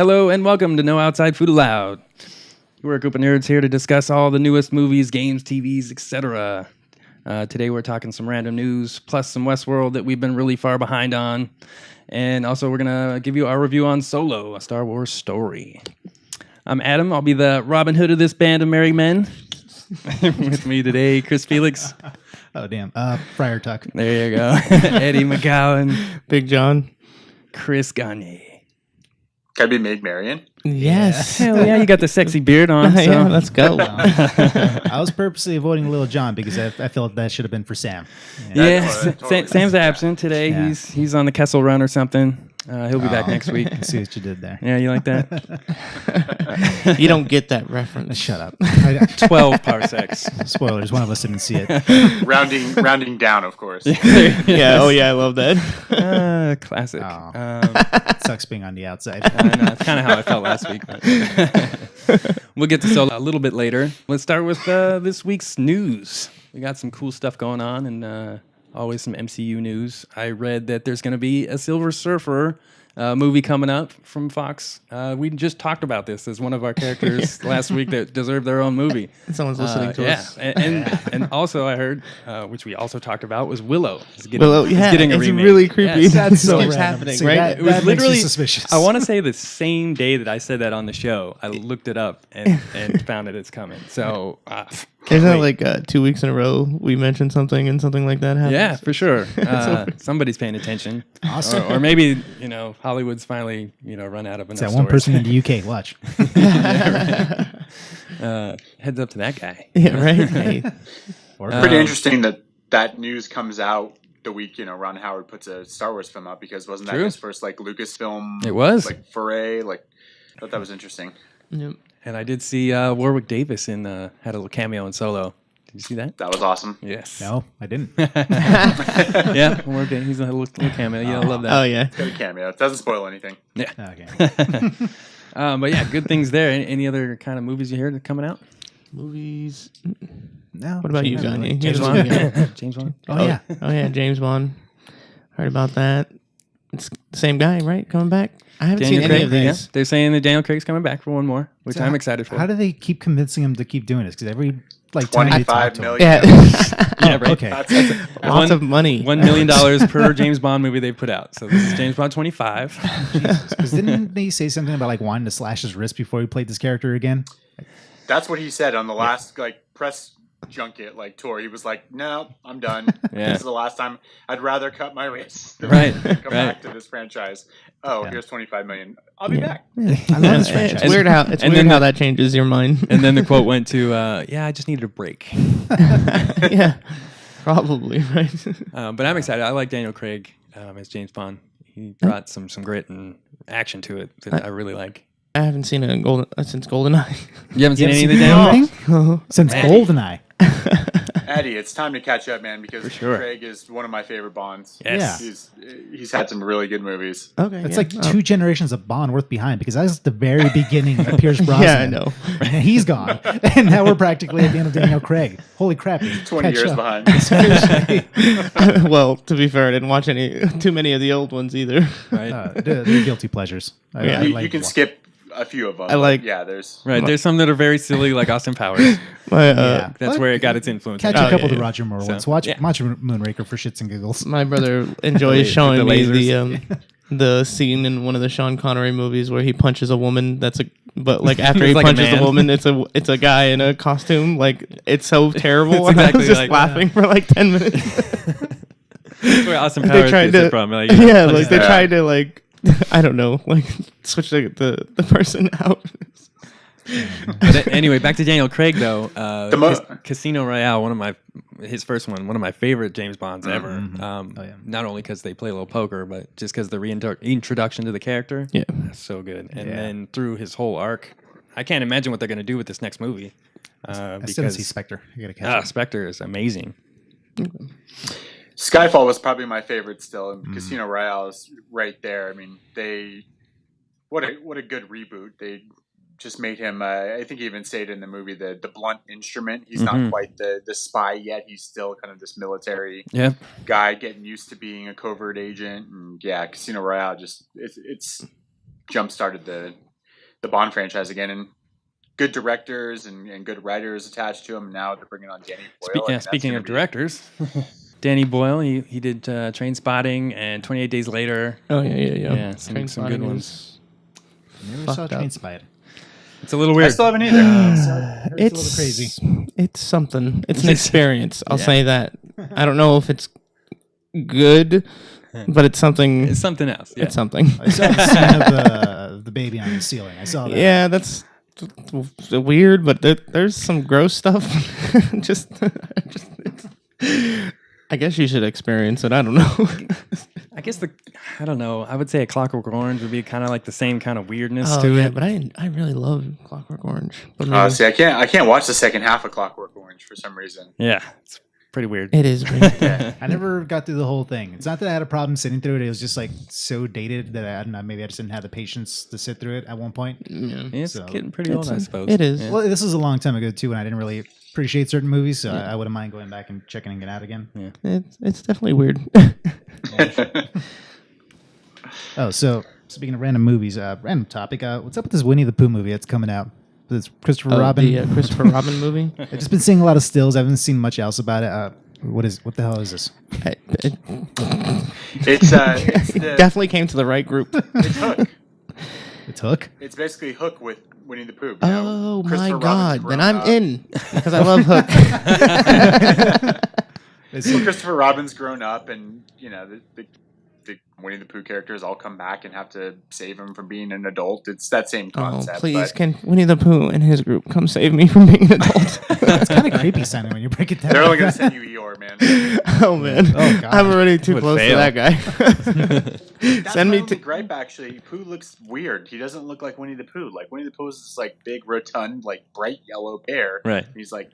Hello and welcome to No Outside Food Allowed. We're a group of nerds here to discuss all the newest movies, games, TVs, etc. Today we're talking some random news, plus some Westworld that we've been really far behind on. And also we're going to give you our review on Solo, a Star Wars story. I'm Adam. I'll be the Robin Hood of this band of merry men. With me today, Chris Felix. Oh, damn. Friar Tuck. There you go. Eddie McGowan. Big John. Chris Gagne. Can I be Maid Marian? Yes. Hell yeah, you got the sexy beard on. So. Yeah, let's go. I was purposely avoiding Little John because I felt that should have been for Sam. Yeah, totally. Sam's absent today. Yeah. He's on the Kessel Run or something. He'll be back next week. I see what you did there. Yeah, you like that? You don't get that reference. Shut up. 12 parsecs. Spoilers. One of us didn't see it. rounding down, of course. Yeah. Oh, yeah. I love that. Classic. Oh. I Sucks being on the outside. know, it's kind of how I felt last week. But we'll get to Solo a little bit later. Let's start with this week's news. We got some cool stuff going on, and always some MCU news. I read that there's going to be a Silver Surfer movie coming up from Fox. We just talked about this as one of our characters last week that deserved their own movie. Someone's listening to us. And also I heard, which we also talked about, was Willow. It's getting a remake. Really creepy. Yes. That's so Keeps random. happening, See, right? That, It was that makes me literally suspicious. I want to say the same day that I said that on the show, I looked it up and found that it's coming. So Isn't that like 2 weeks in a row we mentioned something and something like that happens? yeah, for sure. Somebody's paying attention. Awesome. Or maybe, Hollywood's finally, run out of enough It's that one stories. person in the UK. Watch. Heads up to that guy. Yeah, right? Hey. Pretty interesting that news comes out the week, Ron Howard puts a Star Wars film out, because wasn't that True. his first Lucasfilm? It was. foray. I thought that was interesting. Yep. And I did see Warwick Davis had a little cameo in Solo. Did you see that? That was awesome. Yes. No, I didn't. Yeah, Warwick Davis. He's a little cameo. Yeah, I love that. Oh, yeah. It's got a cameo. It doesn't spoil anything. Yeah. Okay. But yeah, good things there. Any other kind of movies you hear that coming out? Movies. No. What about you, James Johnny? James Yeah. Bond. James Bond. Oh, yeah. Oh, yeah. James Bond. Heard about that. It's the same guy, right? Coming back? I haven't Daniel seen Craig. any of Yeah. these. They're saying that Daniel Craig's coming back for one more, which So I'm excited for. How do they keep convincing him to keep doing this? Because every time they talk 25 to him. million. Yeah. Yeah, right. Okay. That's Lots of money. $1 million per James Bond movie they've put out. So this is James Bond 25. Because didn't they say something about wanting to slash his wrist before he played this character again? That's what he said on the last press junket tour. He was like, "No, I'm done. Yeah. This is the last time. I'd rather cut my wrist than Right, come right. back to this franchise. Oh, here's 25 million. I'll be back." I love this franchise. It's weird how that changes your mind. And then the quote went to, I just needed a break. Yeah. Probably, right? But I'm excited. I like Daniel Craig as James Bond. He brought some grit and action to it that I really like. I haven't seen it since GoldenEye. You haven't seen You any of the haven't Daniel? seen anything? Since Manny. GoldenEye. Eddie, it's time to catch up, man, because For sure. Craig is one of my favorite Bonds. Yes. He's had some really good movies. Okay. It's yeah. like two generations of Bond worth behind, because that was the very beginning of Pierce Brosnan. Yeah, I know. And he's gone. And now we're practically at the end of Daniel Craig. Holy crap. 20 catch years up. behind. Seriously. Well, to be fair, I didn't watch too many of the old ones either. Right. They're guilty pleasures. Yeah. You can skip a few of them. I like- Yeah, there's. Right. There's some that are very silly, like Austin Powers. My, That's where it got its influence. Catch Oh, a couple of yeah, the yeah. Roger Moore ones. So, Watch yeah. Moonraker for shits and giggles. my brother enjoys showing the me lasers. the scene in one of the Sean Connery movies where he punches a woman. But after he Like a punches the man. woman, it's a guy in a costume. It's so terrible. It's exactly I was just like- laughing for 10 minutes. That's where Austin They Powers tried gets to it from. yeah, punches they that. tried to I don't know, switch the person out. But anyway, back to Daniel Craig though. mo- Casino Royale, his first one of my favorite James Bonds ever. yeah. Not only because they play a little poker, but just because the reintroduction to the character. Yeah. That's so good. And Yeah. then through his whole arc, I can't imagine what they're going to do with this next movie. I still didn't Because see Spectre. I gotta catch up. Spectre is amazing. Skyfall was probably my favorite still, and Casino Royale is right there. I mean, what a good reboot. They just made him. I think he even stated in the movie the blunt instrument. He's not quite the spy yet. He's still kind of this military guy getting used to being a covert agent. And yeah, Casino Royale just it's jump started the the Bond franchise again, and good directors and good writers attached to him. Now they're bringing on Danny Boyle. I mean, Speaking of directors, Danny Boyle, he did Train Spotting and 28 Days Later. Oh yeah. Yeah, some good Trainspotting ones. Never saw Train Spotting. It's a little I weird. still haven't either. It's a little crazy. It's something. It's an experience. I'll say that. I don't know if it's good, but it's something. It's something else. Yeah. It's something. I saw the scene of the baby on the ceiling. I saw that. Yeah, that's weird, but there's some gross stuff. I guess you should experience it. I don't know. I guess I don't know. I would say A Clockwork Orange would be kind of like the same kind of weirdness Oh to yeah, it. but I really love Clockwork Orange. But See, I can't watch the second half of Clockwork Orange for some reason. Yeah, it's pretty weird. it is weird. Yeah. I never got through the whole thing. It's not that I had a problem sitting through it. It was just like so dated that I don't know. Maybe I just didn't have the patience to sit through it at one point. Yeah. It's So, getting pretty old, I suppose. It is. Yeah. Well, this was a long time ago too, when I didn't really appreciate certain movies, so I wouldn't mind going back and checking it out again. It's definitely weird. Oh, so speaking of random movies, random topic. What's up with this Winnie the Pooh movie that's coming out? This Christopher Robin. The Christopher Robin movie. I've just been seeing a lot of stills. I haven't seen much else about it. What the hell is this? It's the, Definitely came to the right group. it's Hook. It's Hook. It's basically Hook with Winnie the Pooh. Oh my Christopher God! Robin's Then grown I'm up. in because I love Hook. Well, Christopher Robin's grown up, and the Winnie the Pooh characters all come back and have to save him from being an adult. It's that same Oh, concept. please, but can Winnie the Pooh and his group come save me from being an adult? It's kind of creepy sounding when you break it down. they're only going to send you Eeyore, man. Oh man, Oh, God. I'm already too Would close fail. to that guy. That's Send my me only to. gripe, actually. Pooh looks weird. He doesn't look like Winnie the Pooh. Like, Winnie the Pooh is this, like, big, rotund, like, bright yellow bear. Right. He's, like,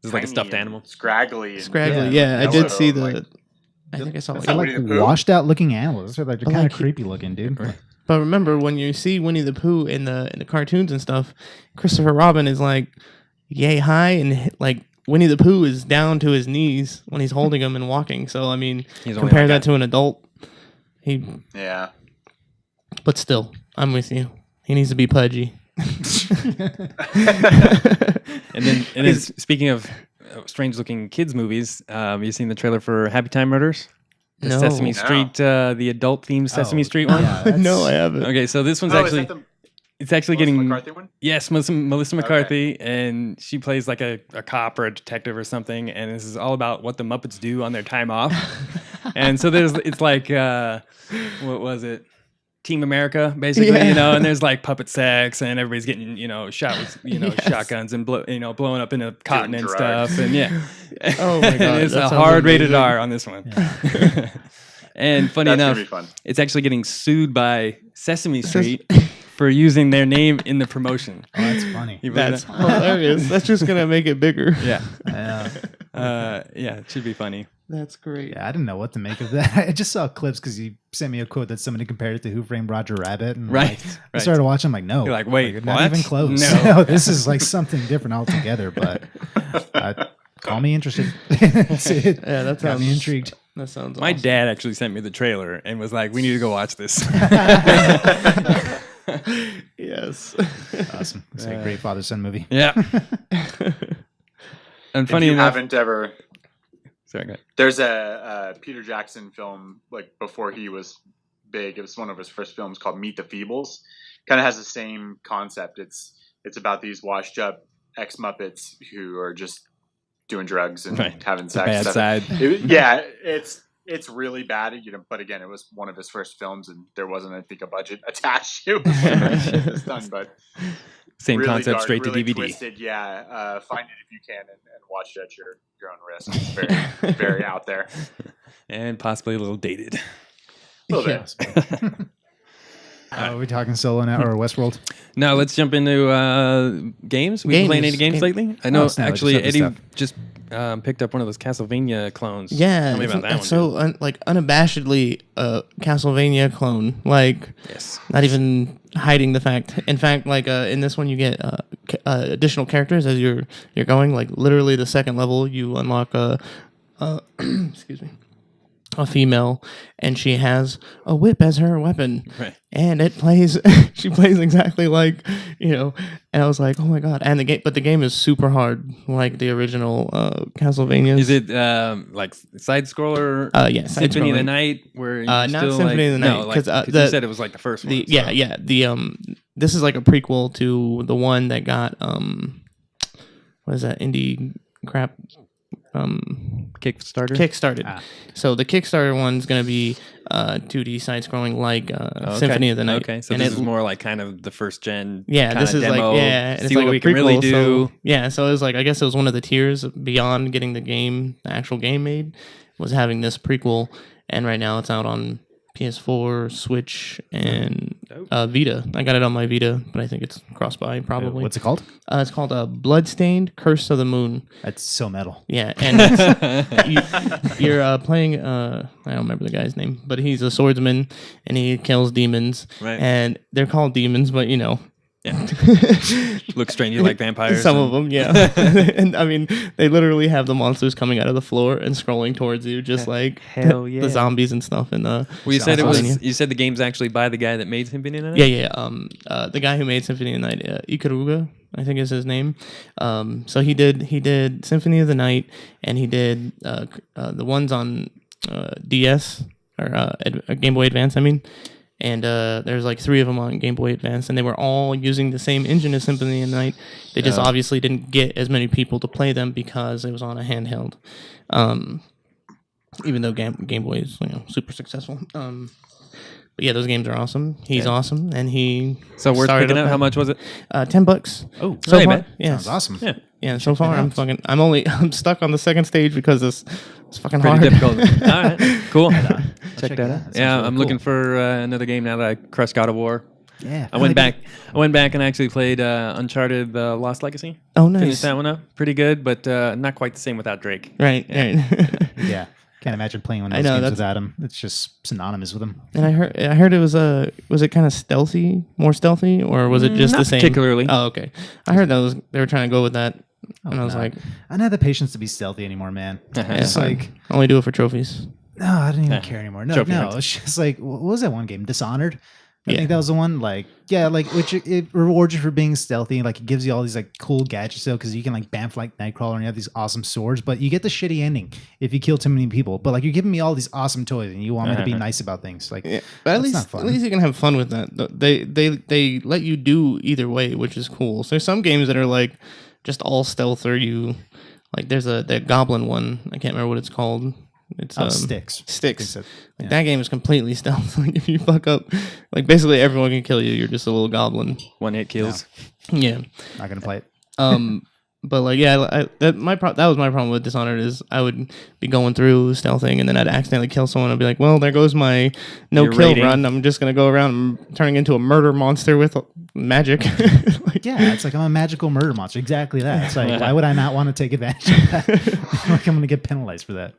This is like a tiny stuffed and animal. Scraggly. And, Scraggly, Yeah, yeah, I did see the. like- I think I saw That's like. not They're Winnie like the Pooh? washed out looking animals. They're like they're But kind like of creepy looking, dude. But remember, when you see Winnie the Pooh in the cartoons and stuff, Christopher Robin is like yay high, and like Winnie the Pooh is down to his knees when he's holding him and walking. So I mean, He's only compare like that to an adult. Yeah. But still, I'm with you. He needs to be pudgy. And then speaking of strange-looking kids movies, you seen the trailer for Happy Time Murders? The No. Sesame No. Street, the adult-themed Sesame Street one. Yeah, that's- No, I haven't. Okay, so this one's Oh, actually is that the it's actually Melissa getting McCarthy one? yes, Melissa McCarthy, and she plays like a cop or a detective or something, and this is all about what the Muppets do on their time off. And so it's like what was it? Team America, basically, Yeah. and there's like puppet sex, and everybody's getting, shot with, Yes. shotguns and blowing up into cotton and drugs. stuff, and yeah. Oh my God, And it's that a sounds hard rated amazing. R on this one. And funny That's enough, gonna be fun. it's actually getting sued by Sesame Street for using their name in the promotion. Oh, that's funny. You believe That's that? hilarious. That's just gonna make it bigger. Yeah. Yeah. Yeah, it should be funny. That's great. Yeah, I didn't know what to make of that. I just saw clips because you sent me a quote that somebody compared it to Who Framed Roger Rabbit. And Right, I right. started watching. I'm like, no. You're like, wait, not what? even close. No. No, this is like something different altogether. But call me interested. It Yeah, that got me sounds- intrigued. That sounds. My awesome. dad actually sent me the trailer and was like, we need to go watch this. Yes. Awesome. It's a great father-son movie. Yeah. And If funny you enough, haven't ever, sorry, go ahead. there's a Peter Jackson film like before he was big. It was one of his first films called Meet the Feebles. Kind of has the same concept. It's about these washed up ex Muppets who are just doing drugs and Right. having The sex. bad Stuff. side. Yeah, it's really bad, but again, it was one of his first films, and there wasn't, I think, a budget attached to it. It's done, but Same really concept, dark, straight to really DVD. Twisted, yeah. Find it if you can, and watch it at your own risk. It's very very out there. And possibly a little dated. A little bit. Are we talking Solo now or Westworld? Now let's jump into games. We been playing any games lately? I know Oh, it's not, actually just other Eddie just picked up one of those Castlevania clones. Yeah, Tell me about that one. it's so unabashedly a Castlevania clone. Like, Yes. not even hiding the fact. In fact, like in this one, you get additional characters as you're going. Like literally, the second level, you unlock excuse me, a female, and she has a whip as her weapon, Right. and it plays. She plays exactly like, and I was like, oh my god! And the game is super hard, like the original Castlevania. Is it like side scroller? Yeah, Symphony of the side-scrolling. Night, where you Not still Symphony of the Night, no, 'cause, you said it was like the first one. This is like a prequel to the one that got what is that indie crap Kickstarter. kickstarted. So the Kickstarter one's gonna be 2D side scrolling like Symphony of the Night. Okay, so and this is more like kind of the first gen. yeah, kinda this is demo, and see it's what like we a can really prequel, do. So, yeah, so it was like I guess it was one of the tiers beyond getting the actual game made, was having this prequel, and right now it's out on PS4, Switch, and Vita. I got it on my Vita, but I think it's cross-buy probably. What's it called? It's called Bloodstained: Curse of the Moon. That's so metal. Yeah, and you're playing. I don't remember the guy's name, but he's a swordsman and he kills demons. Right. And they're called demons, but Look strangely like vampires. Some of them, yeah. And I mean, they literally have the monsters coming out of the floor and scrolling towards you, just like hell yeah. the zombies and stuff. And Well, you said Castlevania. you said the game's actually by the guy that made Symphony of the Night? Yeah. The guy who made Symphony of the Night, Ikaruga, I think is his name. So he did Symphony of the Night, and he did the ones on DS or Game Boy Advance. I mean. And there's like 3 of them on Game Boy Advance, and they were all using the same engine as Symphony of the Night. They just obviously didn't get as many people to play them because it was on a handheld. Even though Game Boy is super successful. But yeah, those games are awesome. He's awesome, and he So worth started picking up up. How at- much was it? $10. Oh, So hey, far, man. yeah, sounds awesome. Yeah. yeah. So far, I'm stuck on the second stage because it's fucking Pretty hard. difficult. All right, cool. Check Check that it out. out. That sounds Yeah, really I'm cool. looking for another game now that I crushed God of War. Yeah. I went back and actually played Uncharted: The Lost Legacy. Oh, Finished nice. that one up. Pretty good, but not quite the same without Drake. Right. Yeah. Can't imagine playing one of I those know, games that's- without him. It's just synonymous with him. And I heard it was it kind of stealthy, more stealthy, or was it just Not the same? particularly. Oh, okay. I heard they were trying to go with that, and I was no. like, I don't have the patience to be stealthy anymore, man. It's fine. like, only do it for trophies. no, I don't even care anymore. No, Trophy no. hunts. It's just like, what was that one game? Dishonored? I Yeah. think that was the one. Like, yeah, like which it rewards you for being stealthy. Like, it gives you all these like cool gadgets though, because you can like bamf like Nightcrawler and you have these awesome swords. But you get the shitty ending if you kill too many people. But like, you're giving me all these awesome toys, and you want me to be nice about things. Like, But at that's least not fun. at least you can have fun with that. They let you do either way, which is cool. So there's some games that are like just all stealth, or you like there's that Goblin one. I can't remember what it's called. It's Sticks. Sticks. Think so. Like, that game is completely stealth. Like if you fuck up, like basically everyone can kill you. You're just a little goblin. One hit kills. Yeah. Not gonna play it. But like that was my problem with Dishonored is I would be going through stealthing and then I'd accidentally kill someone. I'd be like, well, there goes my Your no-kill rating. run. I'm just gonna go around turning into a murder monster with magic. Like, Yeah, it's like I'm a magical murder monster. Exactly that. It's like, why would I not want to take advantage of that? Like I'm gonna get penalized for that.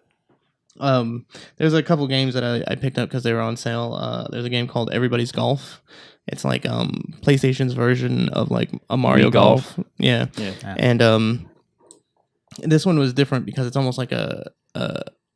there's a couple games that I picked up because they were on sale. There's a game called Everybody's Golf. It's like PlayStation's version of like a Mario Wii Golf. Golf. Yeah. Yeah. And this one was different because it's almost like an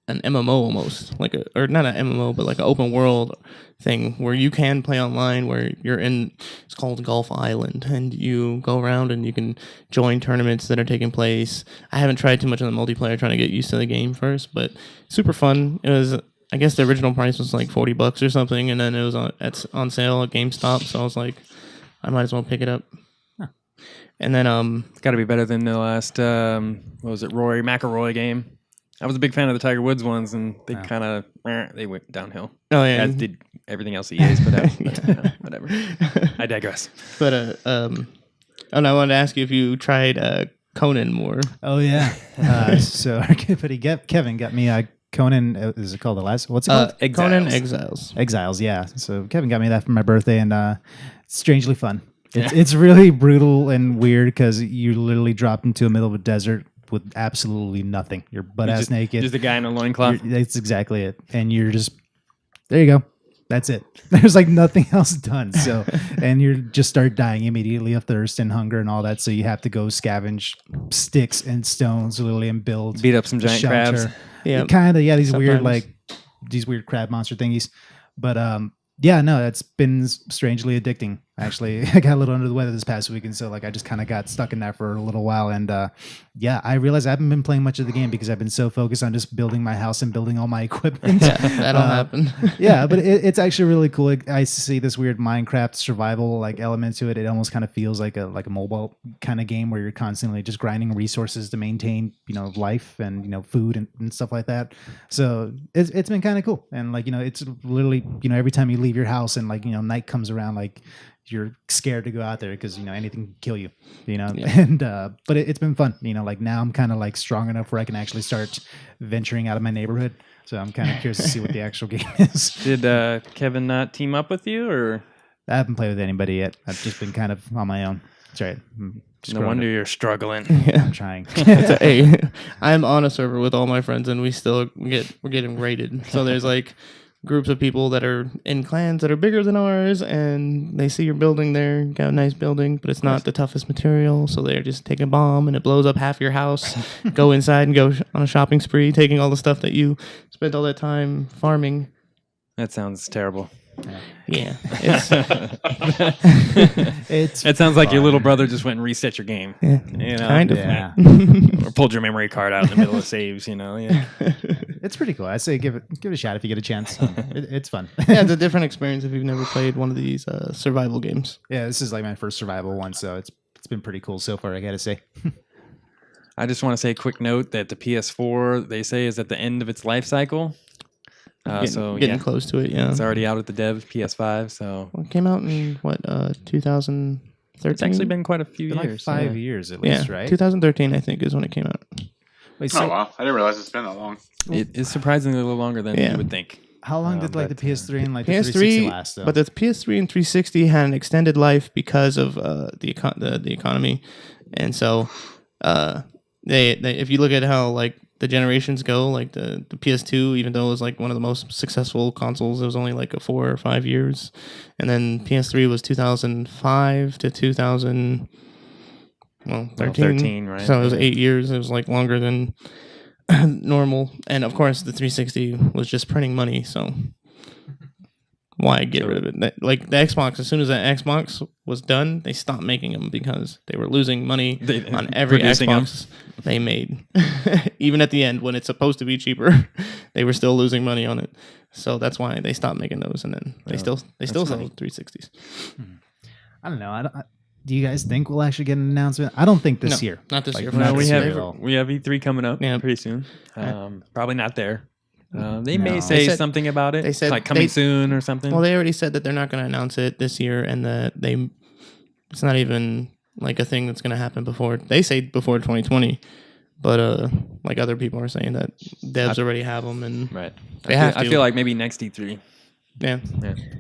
MMO almost, like or not an MMO, but like an open world thing where you can play online. Where you're in, it's called Golf Island, and you go around and you can join tournaments that are taking place. I haven't tried too much on the multiplayer, trying to get used to the game first, but super fun. It was. I guess the original price was like $40 or something, and then it was on sale at GameStop. So I was like, I might as well pick it up. Huh. And then It's got to be better than the last what was it, Rory McIlroy game. I was a big fan of the Tiger Woods ones, and they kind of they went downhill. oh yeah, As did everything else EA's put out. But, whatever. I digress. but and I wanted to ask you if you tried Conan more. Oh yeah. So our good buddy Kevin got me Conan. Is it called the last? What's it called? Conan Exiles. Exiles. Exiles. Yeah. So Kevin got me that for my birthday, and it's strangely fun. It's really brutal and weird because you literally drop into the middle of a desert with absolutely nothing. You're butt ass naked. Just a guy in a loincloth. That's exactly it. And you're just there. You go. That's it. There's like nothing else done. So, and you just start dying immediately of thirst and hunger and all that. So you have to go scavenge sticks and stones literally and build Beat up some a giant crabs. Yeah. Kind of, yeah. These weird Sometimes. like these weird crab monster thingies. But yeah, no, it's been strangely addicting. Actually, I got a little under the weather this past weekend, so like I just kind of got stuck in that for a little while. And yeah, I realized I haven't been playing much of the game because I've been so focused on just building my house and building all my equipment. That'll happen. Yeah, but it's actually really cool. I see this weird Minecraft survival like element to it. It almost kind of feels like a mobile kind of game where you're constantly just grinding resources to maintain life and food and stuff like that. So it's been kind of cool. And like it's literally every time you leave your house and like night comes around, like you're scared to go out there because anything can kill you. Yeah. And but it's been fun. Like now I'm kind of like strong enough where I can actually start venturing out of my neighborhood. So I'm kind of curious to see what the actual game is. Did Kevin not team up with you, or I haven't played with anybody yet. I've just been kind of on my own. That's right. no wonder you're struggling? Yeah. I'm trying. Hey, I'm on a server with all my friends, and we're getting raided. So there's like groups of people that are in clans that are bigger than ours, and they see your building there, got a nice building, but it's not the toughest material, so they're just taking a bomb and it blows up half your house. Go inside and go on a shopping spree, taking all the stuff that you spent all that time farming. That sounds terrible. Yeah, It sounds like your little brother just went and reset your game. yeah, kind of. Yeah. Or pulled your memory card out in the middle of saves. Yeah. It's pretty cool. I say give it a shot if you get a chance. It's fun. Yeah, it's a different experience if you've never played one of these survival games. Yeah, this is like my first survival one, so it's been pretty cool so far, I gotta say. I just want to say a quick note that the PS4 they say is at the end of its life cycle. Getting close to it, yeah. It's already out at the dev PS5, so Well, it came out in 2013. it's actually been quite a few Been like years. 5 years at least, right? 2013 I think is when it came out. Wait, Oh so wow, I didn't realize it's been that long. It is surprisingly a little longer than Yeah. you would think. how long did like the but, PS3 and like the 360 last though? But the PS3 and 360 had an extended life because of the economy, and so they if you look at how like the generations go, like the PS2, even though it was like one of the most successful consoles, it was only like a 4 or 5 years, and then PS3 was 2005 to 2013. 13, right? So it was 8 years. It was like longer than normal, and of course the 360 was just printing money. So why get rid of it? Like the Xbox, as soon as that Xbox was done, they stopped making them because they were losing money on every producing Xbox they made. Even at the end, when it's supposed to be cheaper, they were still losing money on it. So that's why they stopped making those, and then they still sell funny. 360s. I don't know. Do you guys think we'll actually get an announcement? I don't think this No, year. not this Like, year. not Well, this we year have at all. E3 coming up pretty soon. Probably not there. They may No. say They said- something about it. they said like coming they- soon or something. Well, they already said that they're not going to announce it this year, and that it's not even like a thing that's going to happen before. They say before 2020, but like other people are saying that devs already have them, and right. they have I to. feel like maybe next E3. yeah,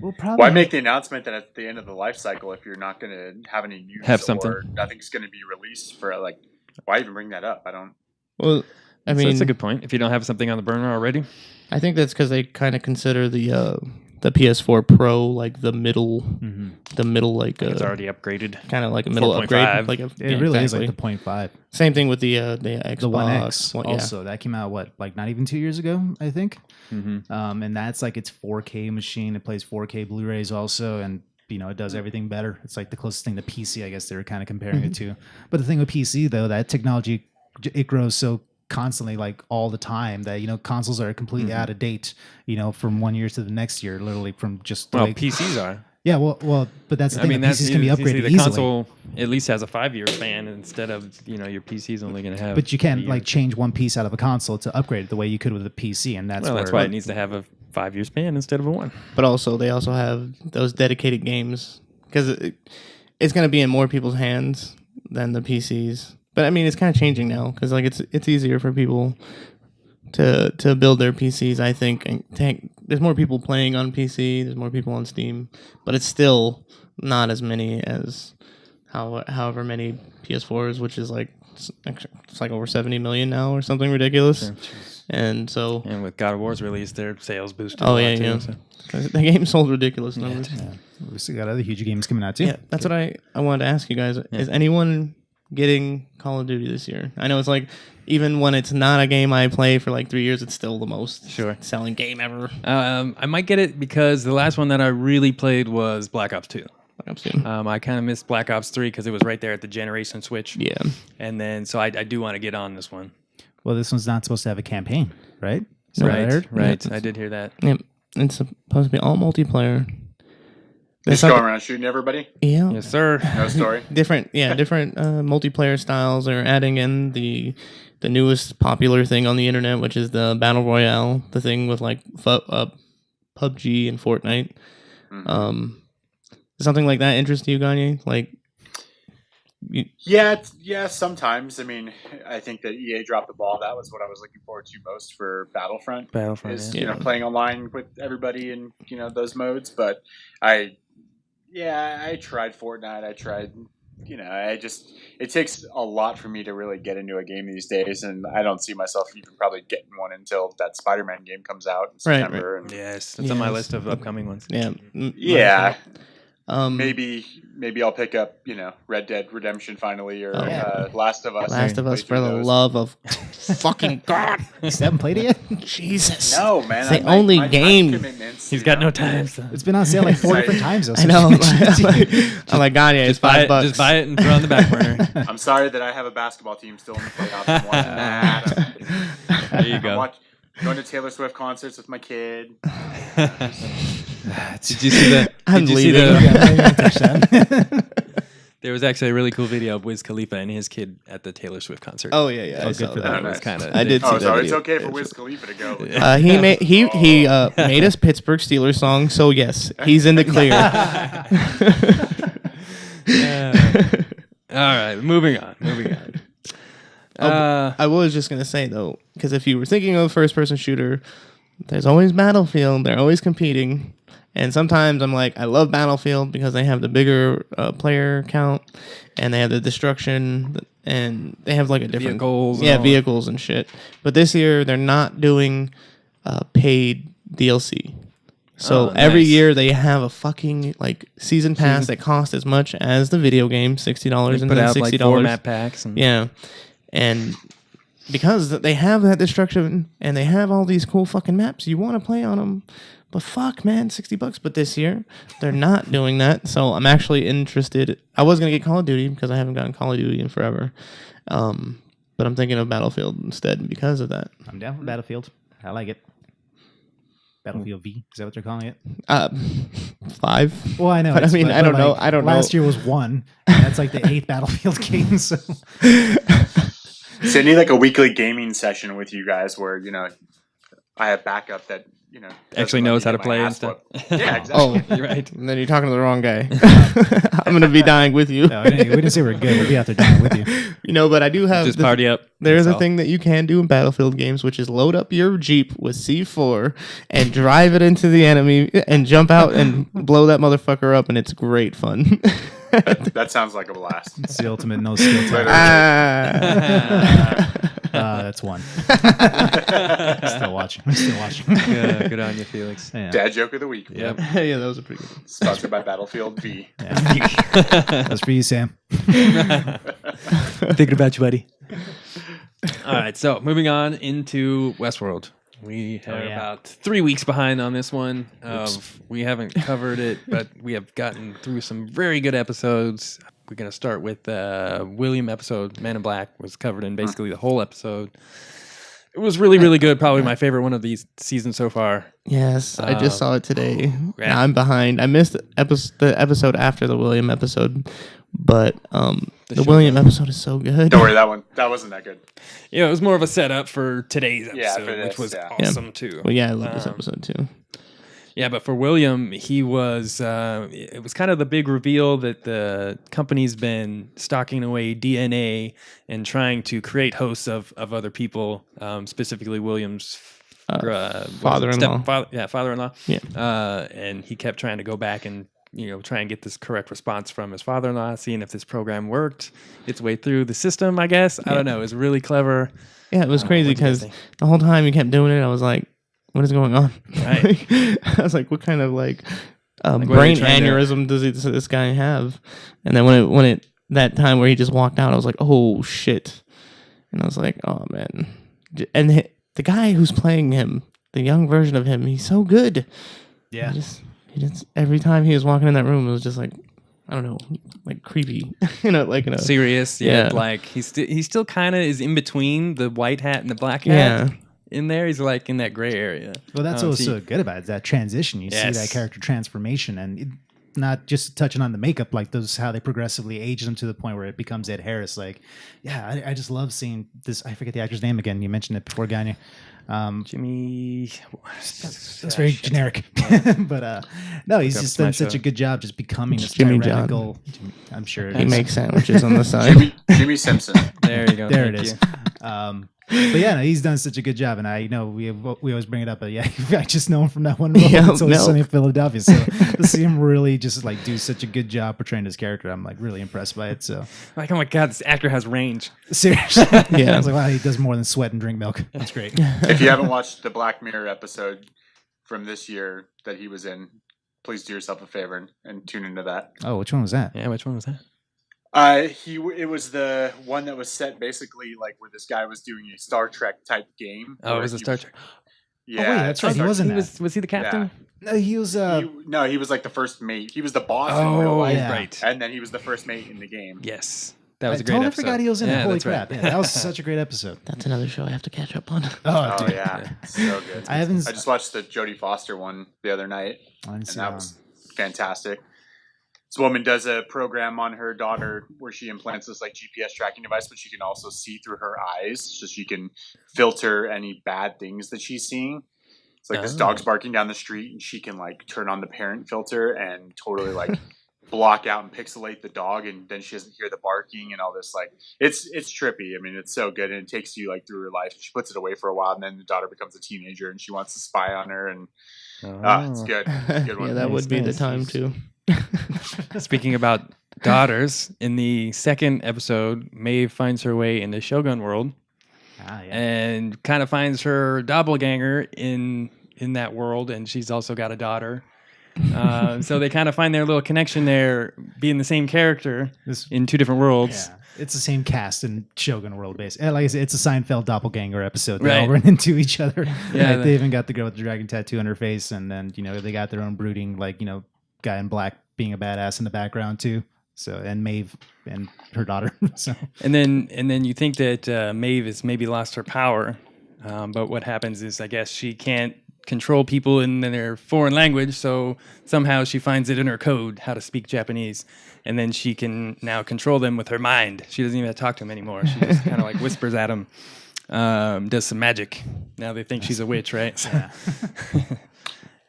We'll probably Why make the announcement that at the end of the life cycle if you're not going to have any news Have something. or nothing's going to be released for like? Why even bring that up? I don't. well, I So mean, that's a good point. If you don't have something on the burner already, I think that's because they kind of consider the PS4 Pro like the middle like it's already upgraded. kind of like a middle 4.5. upgrade. Like It really is like the 0.5. same thing with the Xbox. The One X One- yeah. also that came out like not even 2 years ago, I think. Mm-hmm. And that's like its 4K machine. It plays 4K Blu-rays also, and it does everything better. It's like the closest thing to PC, I guess they were kind of comparing it to. But the thing with PC though, that technology it grows so constantly, like all the time, that consoles are completely out of date. From 1 year to the next year, literally from just the Well, way- PCs are. Yeah, well, but that's the thing. The PCs can be you see, upgraded the easily. console at least has a 5-year span instead of your PC's only going to have. But you can't 3 like years. change one piece out of a console to upgrade it the way you could with a PC, and that's Well, where that's why it needs to have a 5-year span instead of a 1. But also, they also have those dedicated games because it's going to be in more people's hands than the PCs. But I mean, it's kind of changing now because like it's easier for people to build their PCs. I think and there's more people playing on PC. There's more people on Steam, but it's still not as many as however many PS4s, which is like it's like over 70 million now or something ridiculous. Yeah. And so, And with God of War's release, their sales boosted. oh a lot yeah, too, yeah. so. The game sold ridiculous numbers. Yeah. We still got other huge games coming out too. Yeah, that's what I wanted to ask you guys. Is anyone getting Call of Duty this year. I know it's like, even when it's not a game I play for like 3 years, it's still the most selling game ever. I might get it because the last one that I really played was Black Ops 2. Black Ops 2. I kind of missed Black Ops 3 because it was right there at the generation switch. Yeah. And then, so I do want to get on this one. Well, this one's not supposed to have a campaign, right? So Right. Yeah. I did hear that. Yep. It's supposed to be all multiplayer. Just going around shooting everybody. Yeah. Yes, sir. No story. Different multiplayer styles. They're adding in the newest popular thing on the internet, which is the Battle Royale, the thing with like PUBG and Fortnite. Mm-hmm. Something like that interest you, Gagne? Like, Yeah, sometimes. I mean, I think that EA dropped the ball. That was what I was looking forward to most for Battlefront. Is yeah. playing online with everybody and those modes. But I tried Fortnite. I tried. It takes a lot for me to really get into a game these days, and I don't see myself even probably getting one until that Spider-Man game comes out in September. Right. And Yes, it's on my list of upcoming ones. Yeah. yeah. Maybe I'll pick up, Red Dead Redemption finally, or Last of Us. Last of Us, for the love of fucking God. You still haven't played it yet? Jesus. No, man. It's the only game. He's got no time. So. It's been on sale like 4 different times. I know. I'm like, God, yeah, it's $5. Just buy it and throw it on the back burner. I'm sorry that I have a basketball team still in the playoffs. I'm watching that. There you go. Going to Taylor Swift concerts with my kid. Did you see the? I'm Did you leaving. see the? Touchdown. There was actually a really cool video of Wiz Khalifa and his kid at the Taylor Swift concert. Oh yeah. I good saw for that. them. It was kind of. I did. Oh, see that so it's video. okay for Wiz Khalifa to go. He made us Pittsburgh Steelers song, so yes, he's in the clear. All right, moving on. I was just gonna say though, because if you were thinking of a first-person shooter, there's always Battlefield. They're always competing, and sometimes I'm like, I love Battlefield because they have the bigger player count, and they have the destruction, and they have like a different vehicles. vehicles and shit. But this year they're not doing paid DLC. So every nice. year they have a fucking like season pass that costs as much as the video game, $60 and put then out $60. like 4 map packs. And Yeah. And because they have that destruction and they have all these cool fucking maps, you want to play on them. But fuck, man, $60. But this year, they're not doing that. So I'm actually interested. I was going to get Call of Duty because I haven't gotten Call of Duty in forever. But I'm thinking of Battlefield instead because of that. I'm down for Battlefield. I like it. Battlefield V. Is that what they're calling it? 5. Well, I know. But I mean, I don't know. I don't know. Last year was 1. And that's like the 8th Battlefield game. So. So I need like a weekly gaming session with you guys where, I have backup that, actually knows how to play and stuff. Yeah, exactly. Oh, You're right. and then you're talking to the wrong guy. I'm going to be dying with you. No, we didn't say we're good. We'll be out there dying with you. But I do have... Just party up. There's That's a all. thing that you can do in Battlefield games, which is load up your Jeep with C4 and drive it into the enemy and jump out and blow that motherfucker up, and it's great fun. That sounds like a blast. It's the ultimate no skill test. That's 1. Still watching. I'm still watching. Good on you, Felix. Yeah. Dad joke of the week. Yep. Yeah, that was a pretty good. Sponsored by Battlefield V. That's for you, Sam. Thinking about you, buddy. All right, so moving on into Westworld. We are about 3 weeks behind on this one. We haven't covered it, but we have gotten through some very good episodes. We're going to start with William episode. Man in Black was covered in basically the whole episode. It was really, really good. Probably my favorite one of these seasons so far. Yes, I just saw it today. Yeah. I'm behind. I missed the episode after the William episode, but the William episode is so good. Don't worry, that wasn't that good. Yeah, it was more of a setup for today's episode, for this, which was yeah. awesome too. Well, yeah, I love this episode too. Yeah, but for William, he was. It was kind of the big reveal that the company's been stocking away DNA and trying to create hosts of other people, specifically William's father-in-law. Father-in-law. Yeah. And he kept trying to go back and try and get this correct response from his father-in-law, seeing if this program worked its way through the system. I guess I don't know. It was really clever. Yeah, it was crazy what do you guys because think? the whole time you kept doing it, I was like, what is going on? Right. I was like, what kind of what are brain they trying to- aneurysm does this guy have? And then when it that time where he just walked out, I was like, oh shit, and I was like, oh man, and the guy who's playing him, the young version of him, he's so good. Yeah. He just every time he was walking in that room, it was just like, I don't know, like creepy, like serious. Yeah, like he still kind of is in between the white hat and the black hat. Yeah. In there, he's like in that gray area. Well, that's what's so good about it, is that transition. You see that character transformation, and not just touching on the makeup, like those how they progressively age them to the point where it becomes Ed Harris. Like, yeah, I just love seeing this. I forget the actor's name again. You mentioned it before, Gagne. Jimmy. That's very generic, but no, he's just done such a good job just becoming this Jimmy tyrannical. I'm sure he makes sandwiches on the side. Jimmy Simpson. There you go. There it is. But yeah, no, he's done such a good job, and I know we always bring it up, but yeah, I just know him from that one role. It's always Sunny in Philadelphia. So to see him really just like do such a good job portraying his character, I'm like really impressed by it. So like, oh my god, this actor has range. Seriously, yeah. I was like, wow, he does more than sweat and drink milk. That's great. If you haven't watched the Black Mirror episode from this year that he was in, please do yourself a favor and tune into that. Oh, which one was that? Yeah, which one was that? It was the one that was set basically like where this guy was doing a Star Trek type game. Oh, it was a Star Trek. Yeah, wait, that's right. He wasn't. Was he the captain? No, he was. He was like the first mate. He was the boss in real life, right. And then he was the first mate in the game. Yes, that was a great totally episode. forgot he was in it. Holy that's crap! Right. Yeah, that was such a great episode. That's another show I have to catch up on. Oh dude. yeah, so good. I just watched the Jodie Foster one the other night, and that was fantastic. This woman does a program on her daughter where she implants this like GPS tracking device, but she can also see through her eyes, so she can filter any bad things that she's seeing. It's like this dog's barking down the street, and she can like turn on the parent filter and totally like block out and pixelate the dog, and then she doesn't hear the barking and all this. Like it's trippy. I mean, it's so good, and it takes you like through her life. She puts it away for a while, and then the daughter becomes a teenager, and she wants to spy on her, and it's good. Good one. Yeah, that would be the time too. Speaking about daughters, in the second episode, Maeve finds her way into Shogun World, and kind of finds her doppelganger in that world, and she's also got a daughter. So they kind of find their little connection there, being the same character in two different worlds. Yeah. It's the same cast in Shogun World, basically. Like I said, it's a Seinfeld doppelganger episode. They all run into each other. Yeah, they even got the girl with the dragon tattoo on her face, and then they got their own brooding, guy in black being a badass in the background too. So, and Maeve and her daughter. So and then you think that Maeve has maybe lost her power, but what happens is, I guess she can't control people in their foreign language, so somehow she finds it in her code how to speak Japanese, and then she can now control them with her mind. She doesn't even have to talk to them anymore. She just kind of like whispers at them, does some magic. Now they think she's a witch, right? So.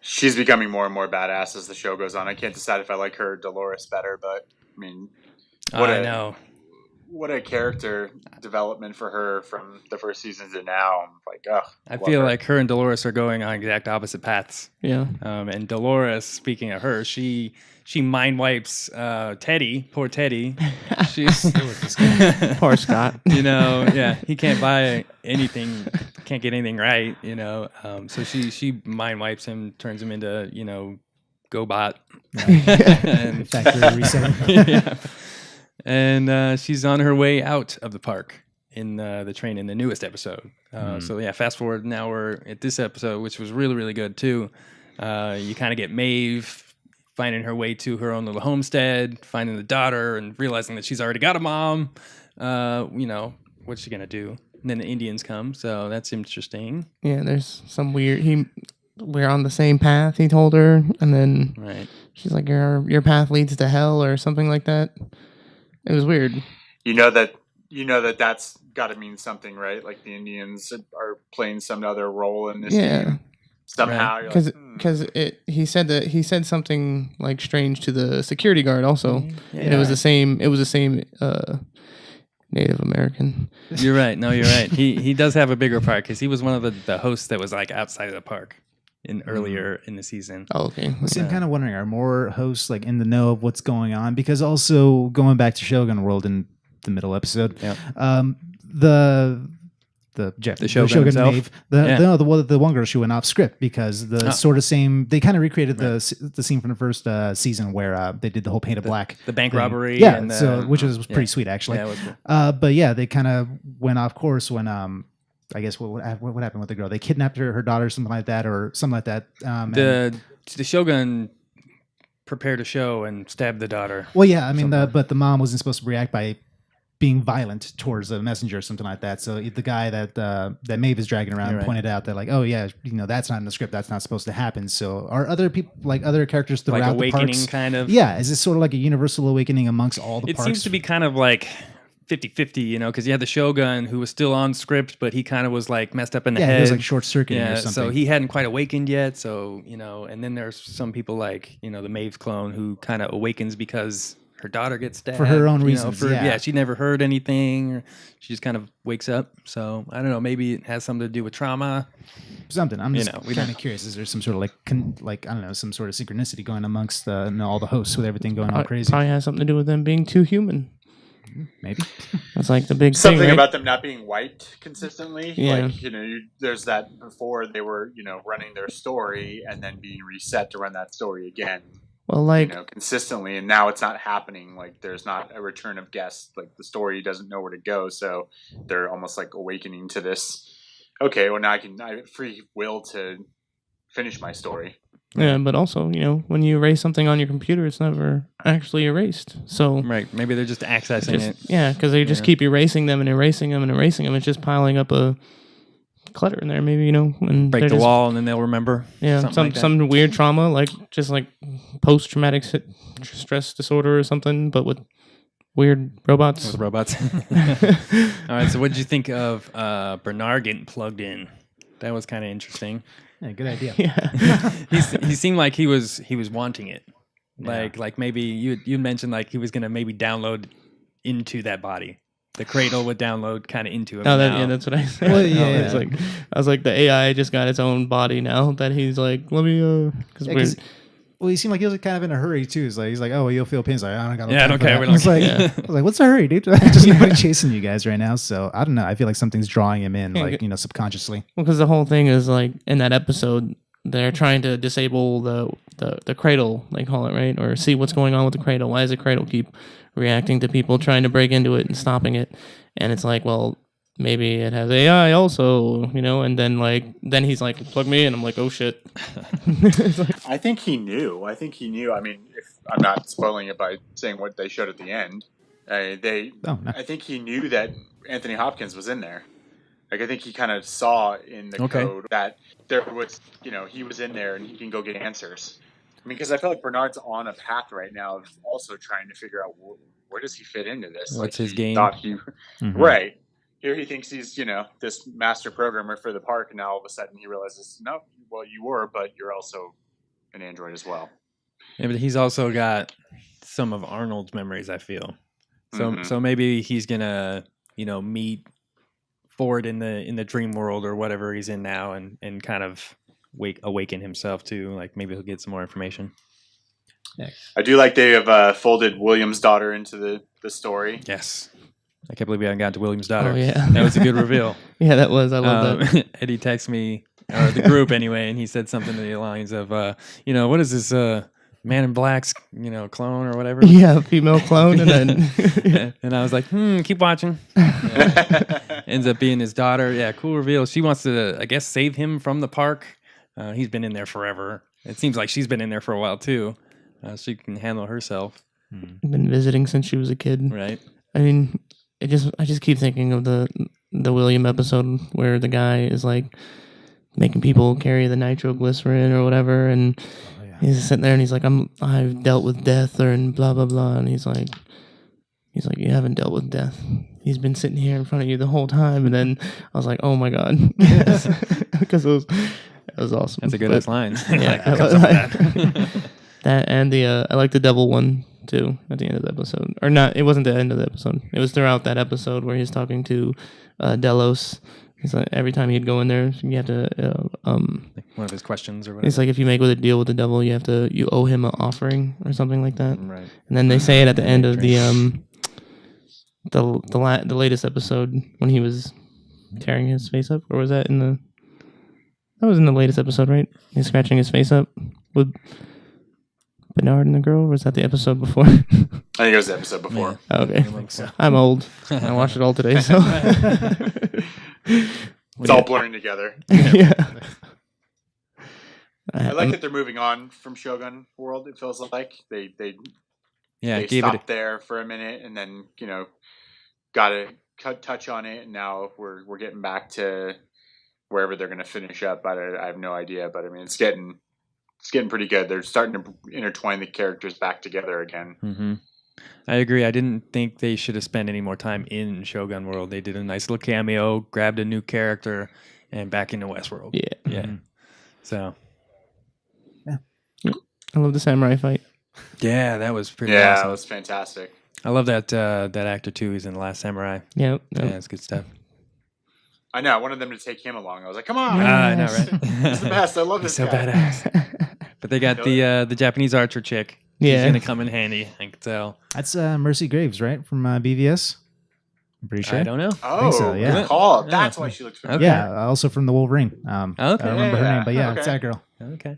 She's becoming more and more badass as the show goes on. I can't decide if I like her or Dolores better, but I mean, what a character development for her from the first season to now. I'm like, I feel like her and Dolores are going on exact opposite paths. Yeah. And Dolores, speaking of her, she mind wipes Teddy, poor Teddy. She's poor Scott. He can't buy anything, can't get anything right, so she mind wipes him, turns him into, GoBot. And factory reset. Yeah. And she's on her way out of the park in the train in the newest episode. So yeah, fast forward, now we're at this episode, which was really, really good too. You kind of get Maeve finding her way to her own little homestead, finding the daughter, and realizing that she's already got a mom. What's she gonna do? And then the Indians come, so that's interesting. Yeah, there's some weird. We're on the same path, he told her, and then she's like, "Your path leads to hell," or something like that. It was weird. You know that that's got to mean something, right? Like the Indians are playing some other role in this game. Somehow, because he said something like strange to the security guard also, and it was the same. It was the same Native American. You're right. No, you're right. He does have a bigger part because he was one of the hosts that was like outside of the park earlier in the season. Oh, okay. See, I'm kind of wondering, are more hosts like in the know of what's going on? Because also going back to Shogun World in the middle episode, Shogun himself? Maeve, Yeah. the one girl, she went off script because the sort of same. They kind of recreated the scene from the first season where they did the whole paint of black, the bank thing. robbery. Yeah, and so which was pretty sweet actually. Yeah, it was cool. But yeah, they kind of went off course when I guess what happened with the girl? They kidnapped her daughter, something like that. The Shogun prepared a show and stabbed the daughter. Well, yeah, I mean, but the mom wasn't supposed to react by being violent towards a messenger or something like that. So the guy that Maeve is dragging around pointed out that like, oh yeah, that's not in the script. That's not supposed to happen. So are other people, like other characters throughout like awakening the parks, kind of? Yeah, is this sort of like a universal awakening amongst all the parks? It seems to be kind of like 50-50, because you had the Shogun who was still on script, but he kind of was like messed up in the head. Yeah, he was like short circuiting or something. So he hadn't quite awakened yet. So, and then there's some people like, the Maeve's clone who kind of awakens because her daughter gets stabbed. For her own reasons, she never heard anything. Or she just kind of wakes up. So, I don't know, maybe it has something to do with trauma. Something. I'm just kind of curious. Is there some sort of like I don't know, some sort of synchronicity going amongst all the hosts with everything going on crazy? Probably has something to do with them being too human. Maybe that's like the big something thing, right? about them not being wiped consistently. Yeah. Like there's that before they were running their story and then being reset to run that story again. Well, like consistently, and now it's not happening. Like there's not a return of guests. Like the story doesn't know where to go, so they're almost like awakening to this. Okay, well now I have free will to finish my story. Yeah, but also, when you erase something on your computer, it's never actually erased. So right, maybe they're just accessing it. Yeah, because they just keep erasing them and erasing them and erasing them. It's just piling up a clutter in there. Maybe and break the wall and then they'll remember. Yeah, some weird trauma, like just like post-traumatic stress disorder or something, but with weird robots. With robots. All right. So, what did you think of Bernard getting plugged in? That was kind of interesting. Yeah, good idea. Yeah. he seemed like he was wanting it. Like maybe you mentioned like he was gonna maybe download into that body. The cradle would download kind of into him. Oh, that's what I said. Well, yeah. I was like, the AI just got its own body now that he's like, let me Well, he seemed like he was kind of in a hurry too. He's like, oh, well, you'll feel pain. He's like, I don't got. I don't care. I was like, what's the hurry, dude? Just nobody chasing you guys right now. So I don't know. I feel like something's drawing him in, subconsciously. Well, because the whole thing is like in that episode, they're trying to disable the cradle, they call it, right? Or see what's going on with the cradle. Why does the cradle keep reacting to people trying to break into it and stopping it? And it's like, well, maybe it has AI also, and then he's like, plug me in. I'm like, oh shit. I think he knew. I mean, if I'm not spoiling it by saying what they showed at the end, I think he knew that Anthony Hopkins was in there. Like, I think he kind of saw in the code that there was, he was in there and he can go get answers. I mean, because I feel like Bernard's on a path right now of also trying to figure out where does he fit into this. What's his game? Right. Here he thinks he's, this master programmer for the park, and now all of a sudden he realizes, no, well, you were, but you're also an android as well. Yeah, but he's also got some of Arnold's memories, I feel. So maybe he's gonna, meet Ford in the dream world or whatever he's in now, and kind of awaken himself too. Like maybe he'll get some more information. Yeah. I do like they have folded William's daughter into the story. Yes. I can't believe we haven't gotten to William's daughter. Oh, yeah. That was a good reveal. Yeah, that was. I love that. Eddie texted me, or the group anyway, and he said something to the lines of, what is this Man in Black's, clone or whatever? Yeah, female clone. And then and I was like, keep watching. Ends up being his daughter. Yeah, cool reveal. She wants to, I guess, save him from the park. He's been in there forever. It seems like she's been in there for a while, too. She can handle herself. Been visiting since she was a kid. Right. I mean, I just keep thinking of the William episode where the guy is like making people carry the nitroglycerin or whatever, and he's sitting there and he's like, I've dealt with death and blah blah blah, and he's like, you haven't dealt with death. He's been sitting here in front of you the whole time, and then I was like, oh my god, because it was awesome. That's a good line. Yeah, that and I like the devil one too at the end of the episode, or not? It wasn't the end of the episode. It was throughout that episode where he's talking to Delos. He's like, every time he'd go in there, you have to one of his questions or whatever. It's like if you make a deal with the devil, you owe him an offering or something like that. Right. And then they say it at the end of the latest episode when he was tearing his face up, or was that in the? That was in the latest episode, right? He's scratching his face up with Bernard and the girl. Or was that the episode before? I think it was the episode before. Yeah. Okay, I think so. I'm old. I watched it all today, so It's all blurring together. yeah. I like that they're moving on from Shogun World. It feels like they Gave stopped it. there for a minute and then got to touch on it, and now we're getting back to wherever they're going to finish up. But I have no idea. But I mean, it's getting pretty good. They're starting to intertwine the characters back together again. Mm-hmm. I agree. I didn't think they should have spent any more time in Shogun World. They did a nice little cameo, grabbed a new character, and back into Westworld. Yeah. Yeah. So. I love the samurai fight. Yeah, that was pretty Yeah, awesome. it was fantastic. I love that actor too. He's in The Last Samurai. Yeah. Yeah, it's good stuff. I know. I wanted them to take him along. I was like, come on. I know, right? He's the best. I love He's this so guy. badass. But they got the Japanese archer chick. Yeah. She's gonna come in handy. I can tell. That's Mercy Graves, right, from BVS. I'm pretty sure. I don't know. Oh, think so, yeah. good call. Yeah. That's why she looks familiar. Okay. Yeah, also from the Wolverine. Okay. I don't remember her Yeah, name, but yeah, okay. it's that girl. Okay.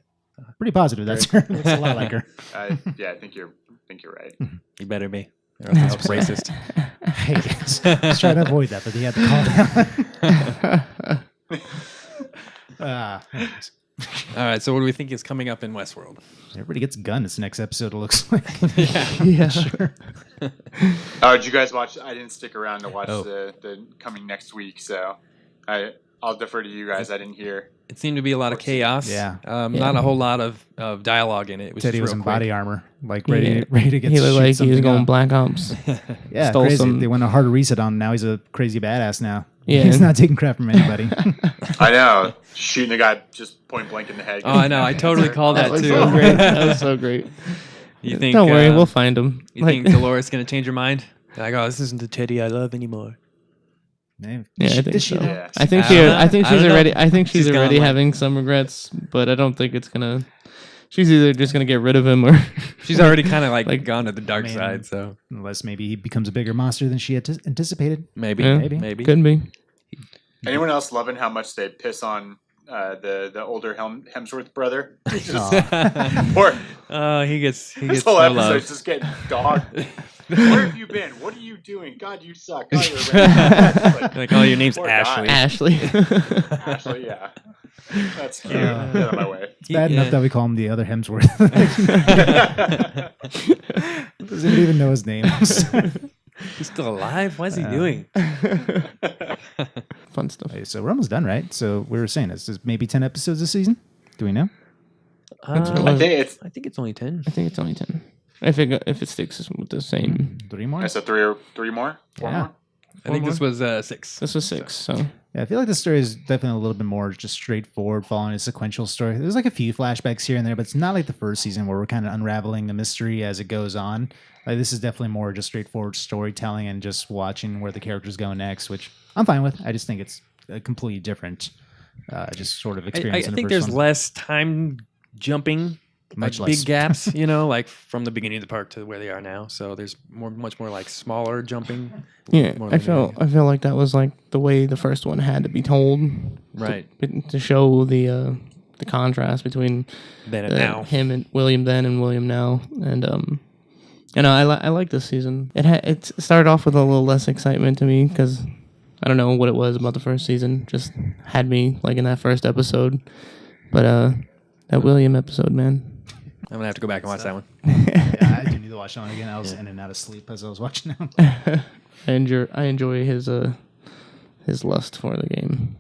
Pretty positive that's her. Looks a lot like her. Yeah, I think you're right. You better be. Or else it's racist. Hey, just trying to avoid that, but he had to call down. Anyways. All right. So what do we think is coming up in Westworld? Everybody gets a gun this next episode, it looks like. Yeah. Sure. Did you guys watch? I didn't stick around to watch Oh. the coming next week, so I'll defer to you guys. I didn't hear. It seemed to be a lot of chaos. Yeah. Not a whole lot of dialogue in it. It was Teddy just was real in quick. body armor, like Yeah. ready to get He to looked shoot like he was something going up. Black Ops. Yeah, stole crazy. some- They went a hard reset on him. Now he's a crazy badass now. Yeah. He's not taking crap from anybody. I know, shooting a guy just point blank in the head. Oh, I know. I totally called that was too. so great. That was so great. You think? Don't worry, we'll find him. You think Dolores is gonna change her mind? Like, oh, this isn't the Teddy I love anymore. Man, Yeah, I think does she so. though? Yeah. I think I she. don't know. I think I she's don't know. already. I think she's She's gone, already like- having some regrets, but I don't think it's gonna. She's either just gonna get rid of him or. She's already kind of like Like, gone to the dark I mean, side, so Unless maybe he becomes a bigger monster than she had anticipated. maybe, Yeah. maybe. Could be. Anyone else loving how much they piss on the older Hemsworth brother? Aw. Or He gets this so whole episode's loved. just getting dogged. Where have you been? What are you doing? God, you suck. Oh, you're right. Like, oh, your name's Poor Ashley. guy. Ashley. Ashley, yeah. That's cute. Get out of my way. It's bad enough that we call him the other Hemsworth. Doesn't even know his name. He's still alive. What's he doing? Fun stuff. Okay, so we're almost done, right? So we were saying this is maybe 10 episodes this season. Do we know? That's what it Uh, was. I think it's only 10. I think it's only 10. If it sticks with the same. 3 more? I said three more? Four Yeah. more? I think this was 6. This was 6. So Yeah, I feel like the story is definitely a little bit more just straightforward, following a sequential story. There's like a few flashbacks here and there, but it's not like the first season where we're kind of unraveling the mystery as it goes on. Like this is definitely more just straightforward storytelling and just watching where the characters go next, which I'm fine with. I just think it's a completely different, just sort of I experience. in the think first there's one. less time jumping, Much like less. big gaps, like from the beginning of the park to where they are now. So there's much more like smaller jumping. yeah, More I than felt like that was like the way the first one had to be told, Right. to show the contrast between Then and now. him and William then and William now, and I like this season. It started off with a little less excitement to me because I don't know what it was about the first season, just had me like in that first episode, but that William episode, man. I'm gonna have to go back and watch that one. Yeah, I do need to watch that one again. I was in and out of sleep as I was watching that. I enjoy his lust for the game,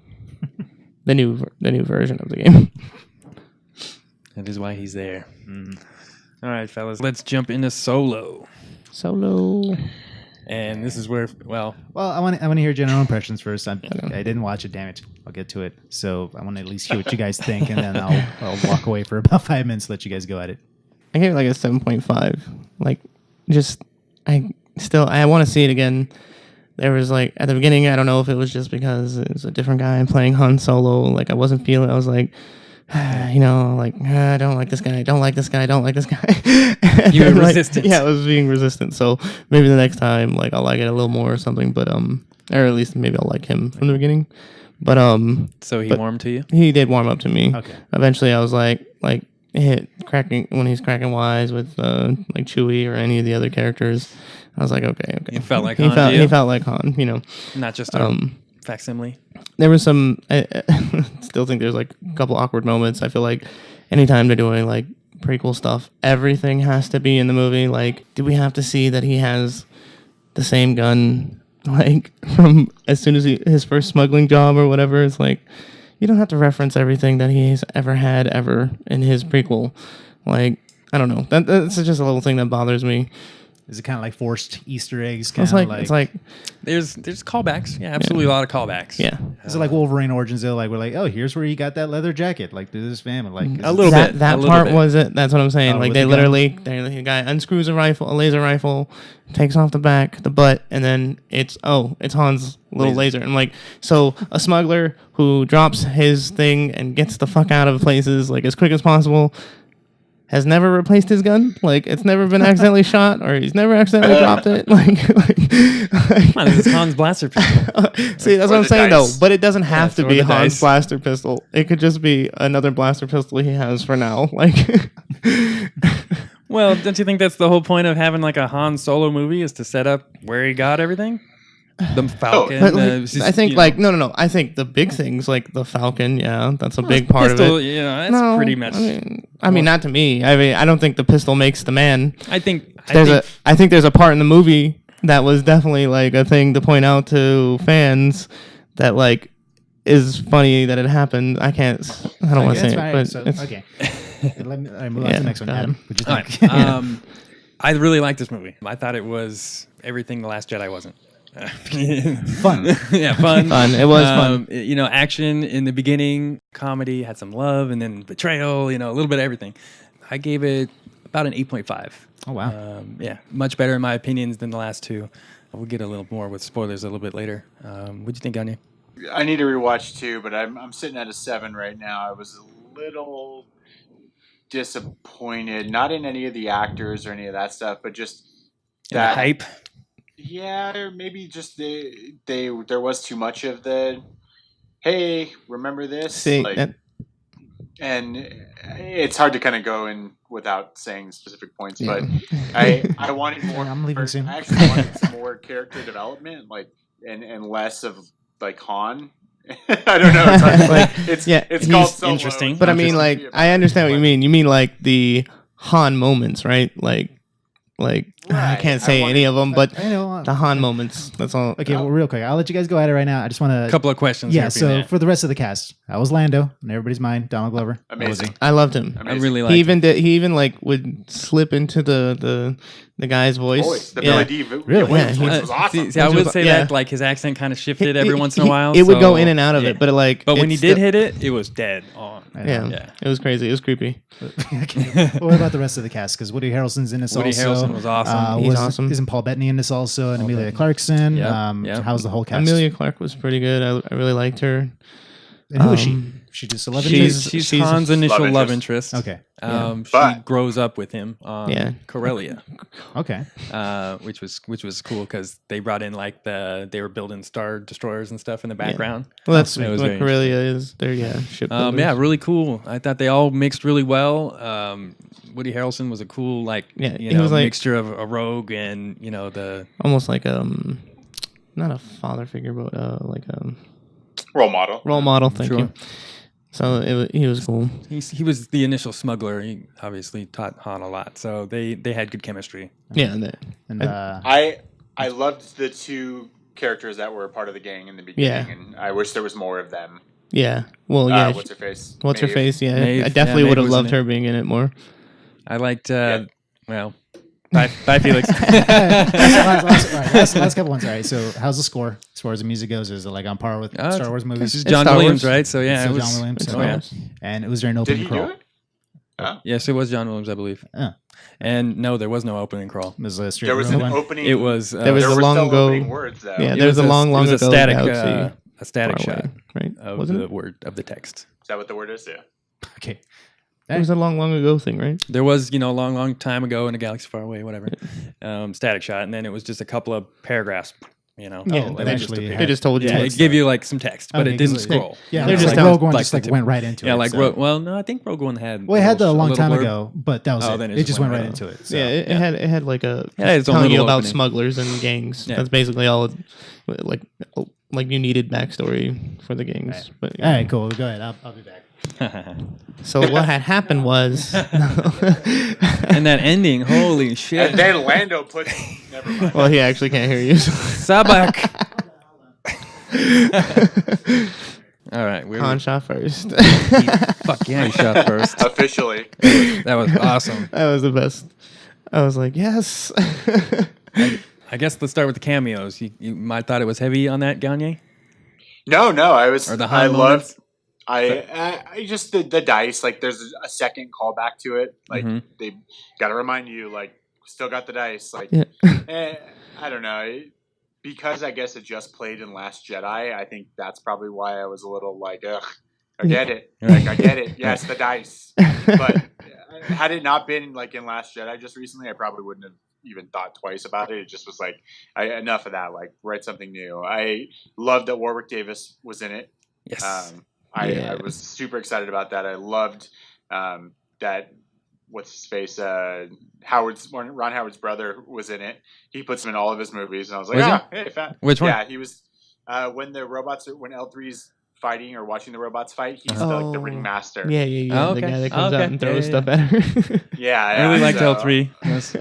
the new version of the game. That is why he's there. All right, fellas, let's jump into Solo. Solo. And this is where, well, Well, I want to hear general impressions first. I didn't watch it. Damn it! I'll get to it. So I want to at least hear what you guys think, and then I'll walk away for about 5 minutes. Let you guys go at it. I gave it like a 7.5. Like, just I want to see it again. There was like at the beginning, I don't know if it was just because it was a different guy playing Han Solo. Like I wasn't feeling. I was like, you know, like I don't like this guy, don't like this guy, don't like this guy. You were like, resistant. Yeah, I was being resistant. So maybe the next time, like I'll like it a little more or something. But or at least maybe I'll like him from the beginning. But So he warmed to you? he did warm up to me. Okay. Eventually, I was like cracking when he's cracking wise with like Chewie or any of the other characters. I was like, okay. You felt like he Han felt to you? he felt like Han. You know, Not just a facsimile. there was some. I still think there's like a couple awkward moments. I feel like anytime they're doing like prequel stuff, everything has to be in the movie. Like, do we have to see that he has the same gun? Like from as soon as his first smuggling job or whatever, it's like you don't have to reference everything that he's ever had ever in his prequel. Like I don't know, that's just a little thing that bothers me. Is it kind of like forced Easter eggs? It's like There's callbacks. Yeah, absolutely a lot of callbacks. yeah, is it like Wolverine Origins though? Like we're like, oh, here's where you got that leather jacket. Like to this family. Like A little bit. that a little part bit. was it. That's what I'm saying. Oh, Like with they the literally, the guy unscrews a laser rifle, takes off the butt, and then it's Han's little laser. And like, so a smuggler who drops his thing and gets the fuck out of places like as quick as possible has never replaced his gun. Like it's never been accidentally shot, or he's never accidentally dropped it. Come on, this is Han's blaster pistol. See, that's Or what I'm the saying dice. though. But it doesn't have to or be the Han's dice. blaster pistol. It could just be another blaster pistol he has for now. Like, Well, don't you think that's the whole point of having like a Han Solo movie is to set up where he got everything? The Falcon. but like, just, I think you like know, no. I think the big things like the Falcon. Yeah, that's a big part pistol, of it. You know, that's No, pretty much. I mean, not to me. I mean, I don't think the pistol makes the man. I think I think there's a part in the movie that was definitely like a thing to point out to fans that like is funny that it happened. I don't want to say it, but So, it's, okay. Let me move on to the next one. go ahead. Adam, what'd you All think? right. I really like this movie. I thought it was everything The Last Jedi wasn't. Fun. Yeah, fun. Fun. It was fun. You know, action in the beginning, comedy, had some love, and then betrayal, you know, a little bit of everything. I gave it about an 8.5. Oh wow. Yeah, much better in my opinions than the last two. We'll get a little more with spoilers a little bit later. What'd you think, Anya? I need to rewatch too, but I'm sitting at a 7 right now. I was a little disappointed, not in any of the actors or any of that stuff, but just The hype. Yeah, or maybe just there was too much of the hey, remember this? See, Like, and it's hard to kind of go in without saying specific points, Yeah. but I wanted more. I'm leaving soon. I actually wanted some more character development, like and less of like Han. I don't know. It's hard, like it's called he's Solo. interesting. But I mean, like, I understand what you mean. You mean like the Han moments, right? Like I Right. can't say I any of them, but I know. the Han moments. That's all. Okay, well, real quick, I'll let you guys go at it right now. I just want A to. couple of questions. Yeah. here for you, So Matt. for the rest of the cast, that was Lando in everybody's mind. Donald Glover. Amazing. I loved him. I really like. He even like would slip into the guy's voice. The Yeah. Billy D. Really? Williams Yeah, voice was awesome. See, I would say Yeah. that like his accent kind of shifted every once in a while. It would go so- in and out of yeah. it, but like. But when he it's did still- hit it, it was dead on. yeah, Yeah. it was crazy. It was creepy. Okay. What about the rest of the cast? Because Woody Harrelson's in this Woody also. Harrelson was awesome. He's awesome. Isn't Paul Bettany in this also? And Amelia Clarkson. Yep, yep. How's the whole cast? Amelia Clark was pretty good. I really liked her. And who is she? She just 11 years? She's she's Han's initial love love interest. interest. Okay. She But- grows up with him on Yeah. Corellia, Okay. which was cool because they brought in like they were building star destroyers and stuff in the background. Well, that's It was what very Corellia is. There, yeah, ship builders. Yeah, really cool. I thought they all mixed really well. Woody Harrelson was a cool he was like- mixture of a rogue and the almost like not a father figure, but like a Role model. role model. Thank Sure. you. So he was cool. he was the initial smuggler. He obviously taught Han a lot, so they had good chemistry. Yeah, And I loved the two characters that were a part of the gang in the beginning, Yeah. and I wish there was more of them. yeah. Well, yeah. What's her face? What's her Maeve. face? Yeah, Maeve. I definitely Yeah, would Maeve have was in loved it. her being in it more. I liked. Yeah. Well, bye Felix. last couple ones. All right. So, how's the score as far as the music goes? Is it like on par with Star Wars movies? This is It's John Star Williams, Wars. right? So yeah, So it was. John Williams. It's Oh, yeah. Star Wars. And was there an Did opening he crawl? do it? Oh. Yes, it was John Williams, I believe. Oh. And no, there was no opening crawl. It was a straight There was room an one. opening. It was. There was there a were long still ago. opening words though. Yeah, it there's was a long it was a ago static, galaxy a static far shot away, right? of Wasn't the it? word of the text. Is that what the word is? Yeah. Okay. It was a long, long ago thing, right? There was, a long, long time ago in a galaxy far away, whatever, Static Shot, and then it was just a couple of paragraphs, Yeah, Oh, and that then just actually appeared. They just told you. Yeah, what's it gave you like some text, but Okay, it didn't 'cause scroll. Yeah, They're just just like telling- Rogue One like just like the- went right into Yeah, it. like so. well, no, I think Rogue One had. Well, it had that a long little time blurb. ago, but that was Oh, it. then It just went right into it. So. Yeah, it had like a Yeah, its own telling you little about opening. smugglers and gangs. Yeah. That's basically all. Like you needed backstory for the gangs. Right. But All right, cool. Go ahead. I'll be back. so what had happened was, And that ending, holy shit! And then Lando puts. Never mind. well, he actually can't hear you. So. Sabak. All right, we Han shot first. fuck yeah, he shot first. Officially. That was awesome. That was the best. I was like, yes. I guess let's start with the cameos. You might thought it was heavy on that, Gagne. No. I was. Or the I high loved. moments. I just the dice. Like, there's a second callback to it. Like, Mhm. they got to remind you. Like, still got the dice. Like, Yeah. I don't know. Because I guess it just played in Last Jedi. I think that's probably why I was a little like, ugh. I get it. Like, I get it. Yes, the dice. But had it not been like in Last Jedi just recently, I probably wouldn't have even thought twice about it. It just was like, enough of that. Like, write something new. I loved that Warwick Davis was in it. Yes. I was super excited about that. I loved that. What's his face? Ron Howard's brother was in it. He puts him in all of his movies, and I was like, Was hey, fat. Which one? Yeah, he was when L3's fighting or watching the robots fight. He's the ringmaster. Yeah. Oh, The okay. guy that comes Okay. out and throws Yeah, stuff at her. Yeah, I really liked so- L3. Yes.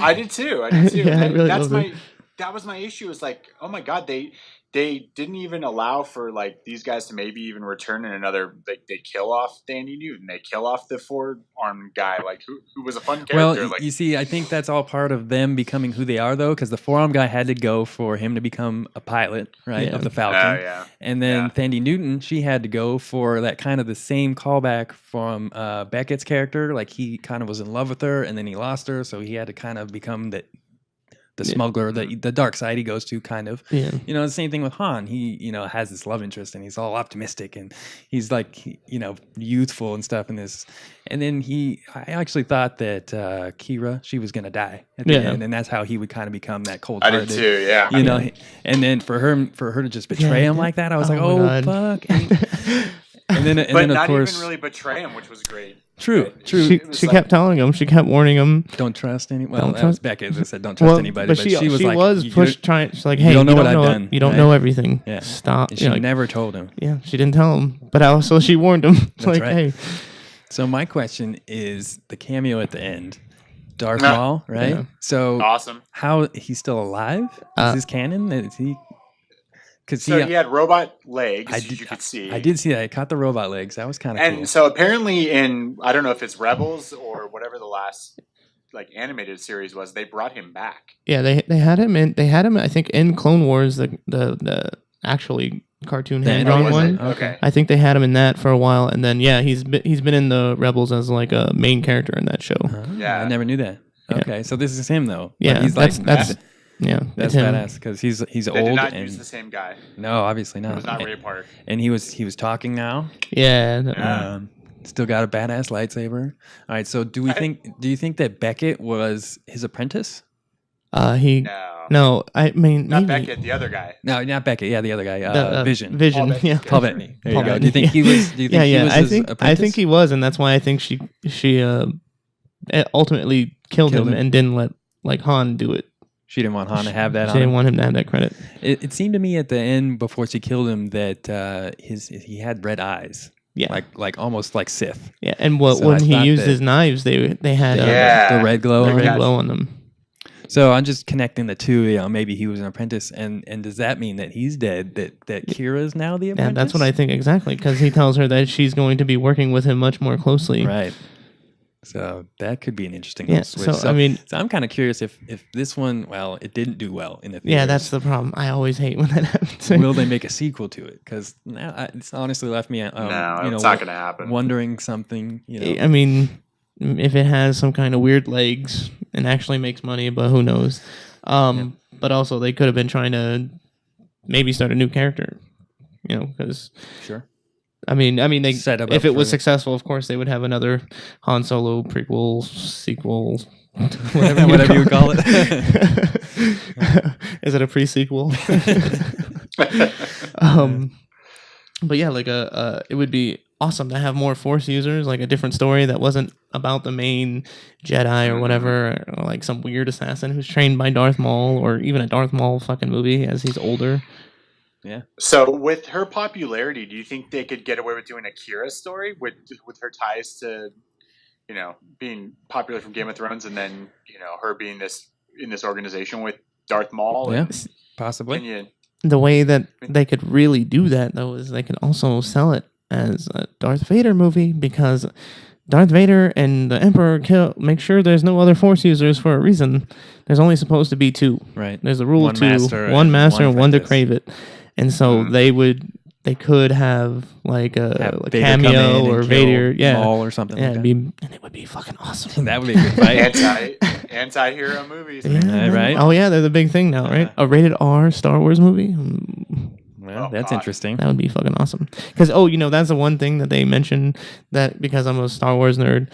I did too. Yeah, I really That's loved that was my issue. Is like, oh my god, they didn't even allow for like these guys to maybe even return in another. They kill off Danny Newton. They kill off the 4-armed guy, like who was a fun character. Well, like, you see, I think that's all part of them becoming who they are, though, because the 4-arm guy had to go for him to become a pilot, right, Yeah. of the Falcon. yeah. And then Yeah. Thandie Newton, she had to go for that kind of the same callback from Beckett's character. Like, he kind of was in love with her, and then he lost her, so he had to kind of become the smuggler, the dark side he goes to, kind of. Yeah. The same thing with Han. He, has this love interest, and he's all optimistic, and he's like, youthful and stuff in this. And then I actually thought that Kira, she was gonna die at the end, and that's how he would kind of become that I cold-hearted. did too. Yeah. And then for her to just betray him like that, I was like, my oh God. fuck. And then but of not course, even really betray him, which was great. true. It was She like- kept telling him. She kept warning him. Don't trust any. Well, Don't that was trust- Beckett that said don't trust anybody, but she was like, pushed trying. She's like, hey, don't know what I've done, You don't right? know everything. Yeah. Stop. She never told him. Yeah, she didn't tell him, but also she warned him. Like, right. hey, So my question is the cameo at the end, Darth Nah. Maul, right? Yeah. So Awesome. how he's still alive? Is this canon? Is he? Because So he had robot legs, I as did- you could see. I did see that. I caught the robot legs. That was kind of And cool. so apparently I don't know if it's Rebels or whatever the last like animated series was, they brought him back. yeah, they had him in. They had him, I think, in Clone Wars, the actually cartoon The hand animated drawn was one. it? Okay. I think they had him in that for a while, and then he's been in the Rebels as like a main character in that show. Yeah. I never knew that. Yeah. Okay, so this is him though. But Yeah, he's that's like yeah, that's it's him. badass because he's They old did not and use the same guy. no, obviously It not. was not Ray Park. And he was talking now. Yeah, Yeah. Still got a badass lightsaber. All right, so do you think that Beckett was his apprentice? No, I mean Not maybe Beckett, the other guy. No, not Beckett. Yeah, the other guy, the, Vision. Vision, Paul Bettany. yeah. Paul Bettany. There you Paul go. Bettany, Do you think he was? Do you think he was I his think apprentice? he was, and that's why I think she ultimately killed him him. and didn't let like Han do it. She didn't want Han to have that She on him. didn't want him to have that credit. It seemed to me at the end before she killed him that he had red eyes. Yeah, Like almost like Sith. yeah. And So when I he thought used that- his knives, they had Yeah. The red glow. the on red it. glow on them. So I'm just connecting the two. Maybe he was an apprentice, and does that mean that he's dead? That Kira's now the Yeah, apprentice? that's what I think exactly, because he tells her that she's going to be working with him much more closely. Right. So that could be an interesting Yeah. switch. So I mean, so I'm kind of curious if this one, well, it didn't do well in the theaters. yeah, that's the problem. I always hate when that happens. Will they make a sequel to it? Because now it's honestly left me, no, it's not going to happen. wondering something. I mean, if it has some kind of weird legs and actually makes money, but who knows? But also, they could have been trying to maybe start a new character, because Sure. I mean, they Set up if it was for- successful, of course, they would have another Han Solo prequel, sequel, whatever, Whatever you would call it. Is it a pre-sequel? But yeah, like it would be awesome to have more Force users, like a different story that wasn't about the main Jedi or whatever, or like some weird assassin who's trained by Darth Maul, or even a Darth Maul fucking movie as he's older. Yeah. So with her popularity, do you think they could get away with doing a Kira story with her ties to, being popular from Game of Thrones, and then her being in this organization with Darth Maul? Yeah, And possibly. The way that they could really do that, though, is they could also sell it as a Darth Vader movie, because Darth Vader and the Emperor make sure there's no other Force users for a reason. There's only supposed to be two. Right. There's a rule One two, master one and master one and one to apprentice. crave it. And so they could have like a Vader come in cameo and or kill Vader, Maul or something yeah, like and it would be fucking awesome. that. That would be a good fight. anti-hero movies. Yeah, right? Oh yeah, they're the big thing now, right? A rated R Star Wars movie. Well, Oh, that's God. interesting. That would be fucking awesome. Because that's the one thing that they mentioned, that because I'm a Star Wars nerd,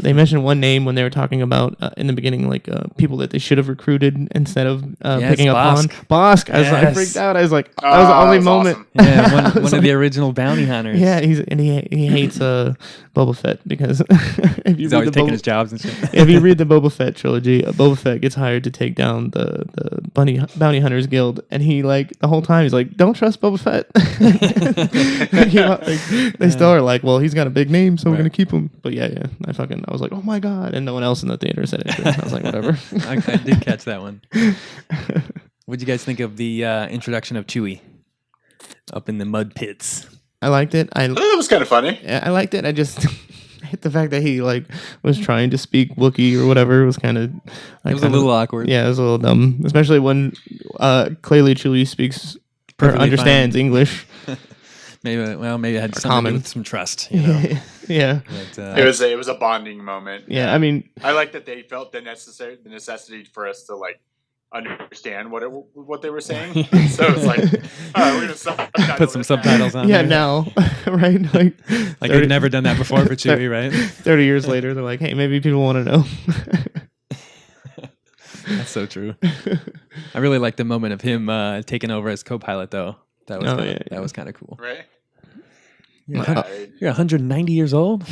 they mentioned one name when they were talking about in the beginning, like people that they should have recruited instead of picking up on Bosk. I Yes. freaked out. I was like, that was the only that's moment. awesome. Yeah, one of the original bounty hunters. Yeah, he hates Boba Fett, because if you He's read always the taking Boba- his jobs and shit. if you read the Boba Fett trilogy, Boba Fett gets hired to take down the Bounty Hunters Guild, and he the whole time he's like, "Don't trust Boba Fett." They still are like, "Well, he's got a big name, so we're Right. gonna keep him." But yeah, I was like, "Oh my god!" And no one else in the theater said it. I was like, "Whatever." I did catch that one. What'd you guys think of the introduction of Chewie up in the mud pits? I liked it. That was kind of funny. I liked it. I just hate the fact that he was trying to speak Wookiee or whatever. It was kind of. It was a little awkward. Yeah, it was a little dumb, especially when clearly Chewie speaks or Perfectly understands fine. English. Maybe it had something to Common. do with some trust. You know? Yeah, But, It was a bonding moment. yeah. I mean, I like that they felt the necessity for us to understand what they were saying. So it's like, all right, we're gonna subtitle put some this now. subtitles on. yeah. there. Now, right? Like 30 they've never done that before for Chewie, right? 30 years later, they're like, hey, maybe people want to know. That's so true. I really like the moment of him taking over as co-pilot, though. That was that was kind of cool. Right? You're 190 years old.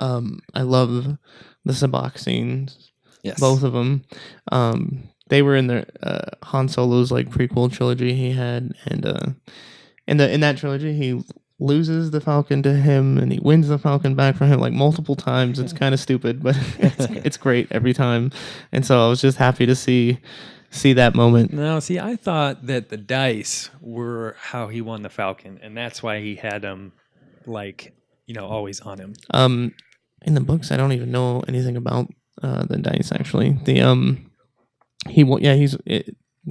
I love the Sabacc scenes. Yes, Both of them. They were in the Han Solo's prequel trilogy he had, and in that trilogy he loses the Falcon to him and he wins the Falcon back from him multiple times. It's kind of stupid, but it's great every time. And so I was just happy to see that moment. No, see, I thought that the dice were how he won the Falcon, and that's why he had them always on him. In the books, I don't even know anything about the dice actually.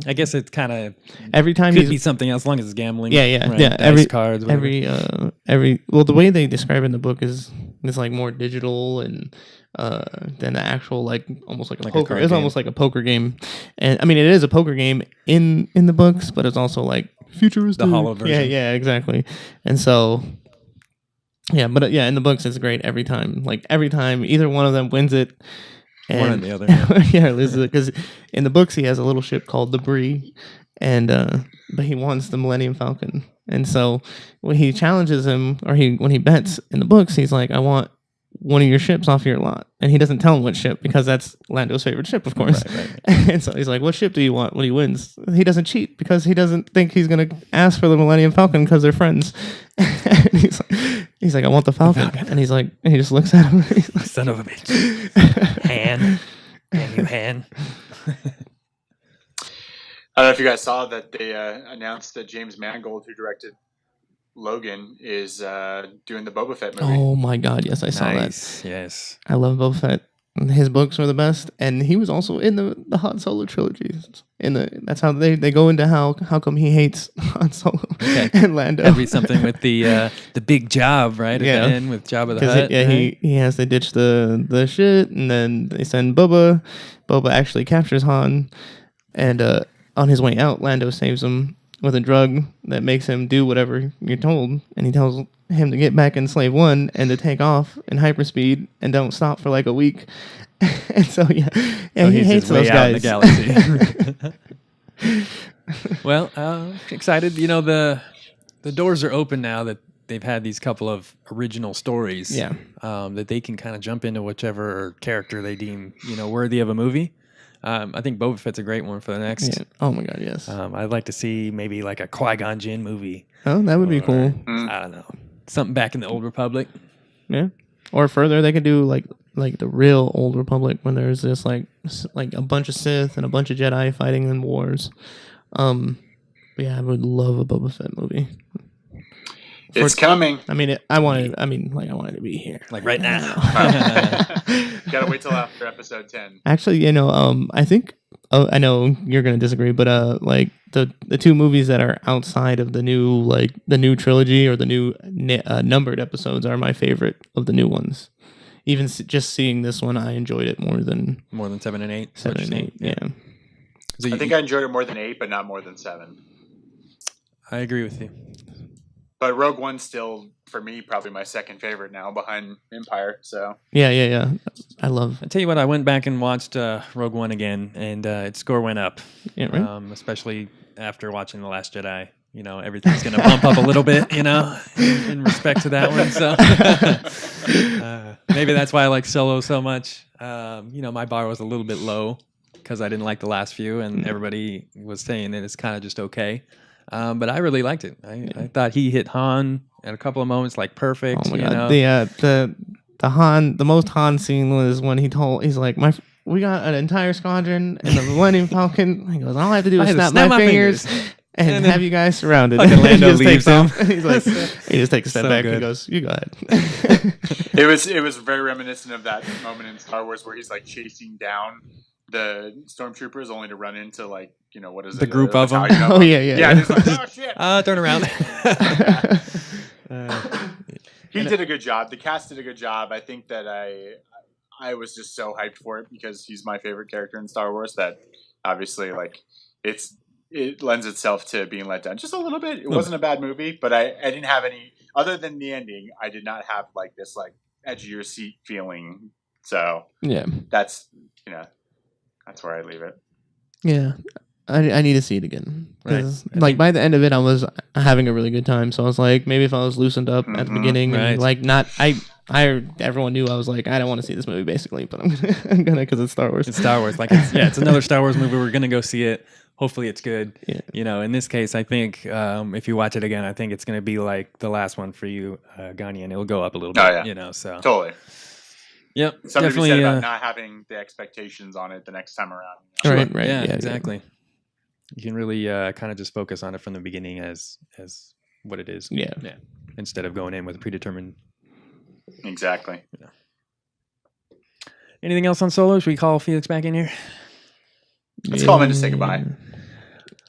I guess it's kind of Every time could he's be something else, as long as it's gambling. Yeah. Dice Every cards. Whatever. the way they describe it in the book is it's more digital and than the actual almost like a Like a poker. card It's game. almost like a poker game, and I mean it is a poker game in the books, but it's also futuristic. The hollow version. Yeah, exactly. And so. Yeah, but in the books it's great every time. Every time either one of them wins it. One or the other. Yeah, loses it because in the books he has a little ship called the Bree, and but he wants the Millennium Falcon, and so when he challenges him or when he bets in the books, he's like, "I want one of your ships off your lot," and he doesn't tell him what ship because that's Lando's favorite ship, of course. Right. And so he's like, "What ship do you want?" When he wins, he doesn't cheat because he doesn't think he's gonna ask for the Millennium Falcon because they're friends. And he's like, "I want the Falcon," and he just looks at him. And he's like, Son of a bitch. Han. And you Han. I don't know if you guys saw that they announced that James Mangold, who directed Logan, is doing the Boba Fett movie. Oh my god, yes, I saw that. Nice. Yes. I love Boba Fett. His books are the best, and he was also in the Han Solo trilogy. That's how they go into how come he hates Han Solo and Lando. That'd be something with the big job, right? At Yeah. the end with Jabba the Hutt. He has to ditch the shit, and then they send Boba. Boba actually captures Han, and on his way out, Lando saves him with a drug that makes him do whatever you're told, and he tells him to get back in Slave One and to take off in hyperspeed and don't stop for like a week. And so he he's hates just way those out in guys. the galaxy. Well, excited. You know, the doors are open now that they've had these couple of original stories. Yeah. That they can kind of jump into whichever character they deem, worthy of a movie. I think Boba Fett's a great one for the next. Yeah. Oh my God, yes. I'd like to see maybe like a Qui-Gon Jinn movie. Oh, that would be cool. I don't know. Something back in the Old Republic. Yeah. Or further, they could do like the real Old Republic when there's this like a bunch of Sith and a bunch of Jedi fighting in wars. But yeah, I would love a Boba Fett movie. It's coming. I mean, I want it to be here, Like right now. Gotta wait till after episode 10. Actually, I think I know you're gonna disagree, but like the two movies that are outside of the new trilogy or the new numbered episodes are my favorite of the new ones. Even just seeing this one, I enjoyed it more than 7 and 8. 7 and 8. Yeah. So I think I enjoyed it more than 8, but not more than 7. I agree with you. But Rogue One's still, for me, probably my second favorite now behind Empire. So Yeah. I tell you what, I went back and watched Rogue One again, and its score went up. Yeah, right. Especially after watching The Last Jedi. Everything's going to bump up a little bit, in respect to that one. So maybe that's why I like Solo so much. My bar was a little bit low because I didn't like the last few, and everybody was saying that it's kind of just okay. But I really liked it. I thought he hit Han at a couple of moments like perfect. Oh my God. The most Han scene was when he's like, we got an entire squadron and the Millennium Falcon. He goes, all I have to do is snap my fingers. And have you guys surrounded. Fucking Lando He just leaves takes off. He's like, he just takes a step So back good. and goes, you go ahead. it was very reminiscent of that moment in Star Wars where he's like chasing down the stormtroopers only to run into what is it? The group of them. Oh, yeah. Yeah, and it's like, oh shit. Turn around. He did a good job. The cast did a good job. I think that I was just so hyped for it because he's my favorite character in Star Wars that obviously it lends itself to being let down just a little bit. It wasn't a bad movie, but I didn't have any other than the ending. I did not have this edge of your seat feeling. So Yeah. that's that's where I leave it. Yeah. I need to see it again. Right. By the end of it, I was having a really good time. So I was like, maybe if I was loosened up at the beginning and everyone knew I was like, I don't want to see this movie basically, but I'm gonna because it's Star Wars. It's Star Wars. It's another Star Wars movie. We're gonna go see it. Hopefully it's good. Yeah. In this case, I think if you watch it again, I think it's gonna be like the last one for you, Ganya, and it'll go up a little bit. Oh, yeah. So Totally. Yep. Something to be definitely. said about not having the expectations on it the next time around. Right. Yeah, exactly. You can really kind of just focus on it from the beginning as what it is. Yeah. Instead of going in with a predetermined. Exactly. Anything else on Solo? Should we call Felix back in here? Let's call him in to say goodbye.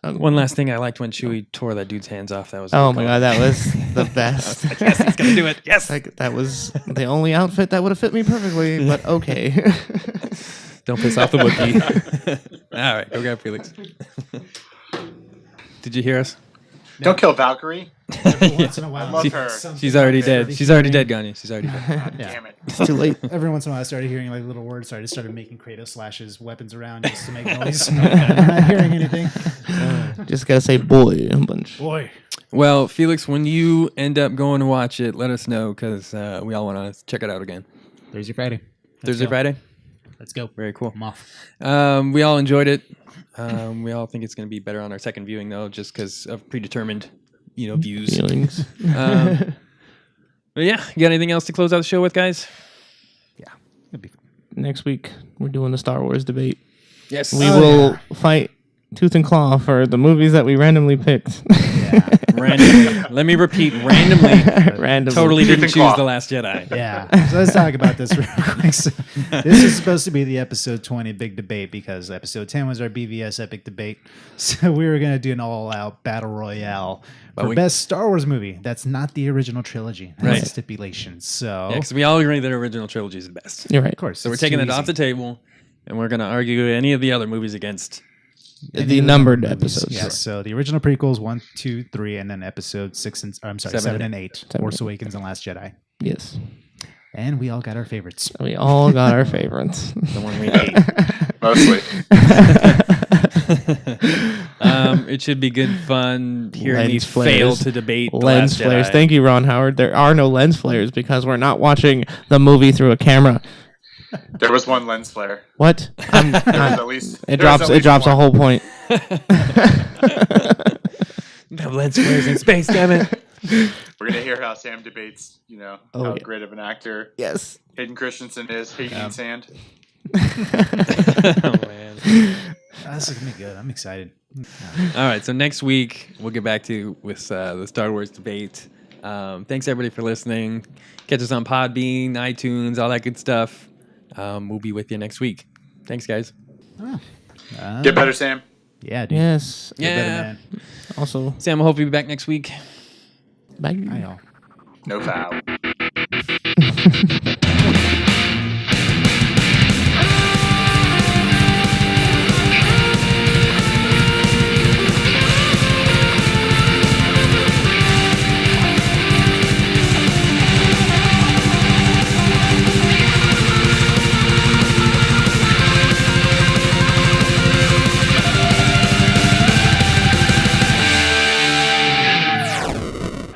One last thing, I liked when Chewie tore that dude's hands off. That was Oh my God, that was the best. yes, he's gonna do it. Yes. That was the only outfit that would have fit me perfectly, but okay. Don't piss off the Wookiee. All right, go grab Felix. Did you hear us? Don't kill Valkyrie. Every once in a while, I love her. She's already dead. She's already dead, Ganya. She's already dead. God Yeah. damn it. It's too late. Every once in a while, I started hearing little words, so I just started making Kratos slashes weapons around just to make noise. I'm not hearing anything. Just gotta say boy a bunch. Boy. Well, Felix, when you end up going to watch it, let us know because we all want to check it out again. Thursday, Friday. Thursday, Friday? Let's go. Very cool. I'm off. We all enjoyed it. We all think it's going to be better on our second viewing, though, just because of predetermined, views. Feelings. But yeah, you got anything else to close out the show with, guys? It'll be Next week, we're doing the Star Wars debate. Yes. We will fight tooth and claw for the movies that we randomly picked. randomly. Let me repeat, randomly. Randomly. Totally Tooth didn't and choose claw. The Last Jedi. Yeah. So let's talk about this real quick. So this is supposed to be the episode 20 big debate because episode 10 was our BVS epic debate. So we were going to do an all-out battle royale for best Star Wars movie. That's not the original trilogy. That's Right. the stipulation. So, Yeah, because we all agree that original trilogy is the best. You're right. of course. So we're it's taking too it off easy. the table, and we're going to argue any of the other movies against The numbered episodes. Yes. So the original prequels 1, 2, 3, and then episode 6 and 7 and 8. Force Awakens and Last Jedi. Yes. And we all got our favorites. We all got our favorites. The one we hate. Mostly. It should be good fun hearing Lens these flares. fail to debate The Lens Last flares. Jedi. Thank you, Ron Howard. There are no lens flares because we're not watching the movie through a camera. There was one lens flare. What? There was at least It there was drops. at It least drops a one. whole point. No lens flares in space, damn it. We're gonna hear how Sam debates, how yeah. great of an actor Yes. Hayden Christensen is. Hayden Sand. Oh, man. This is going to be good. I'm excited. All right, so next week we'll get back to with the Star Wars debate. Thanks everybody for listening. Catch us on Podbean, iTunes, all that good stuff. We'll be with you next week. Thanks, guys. Get better, Sam. Yeah, dude. Yes. Get better, Yeah. man. Also, Sam, we'll hopefully be back next week. bye. Bye, y'all. No foul.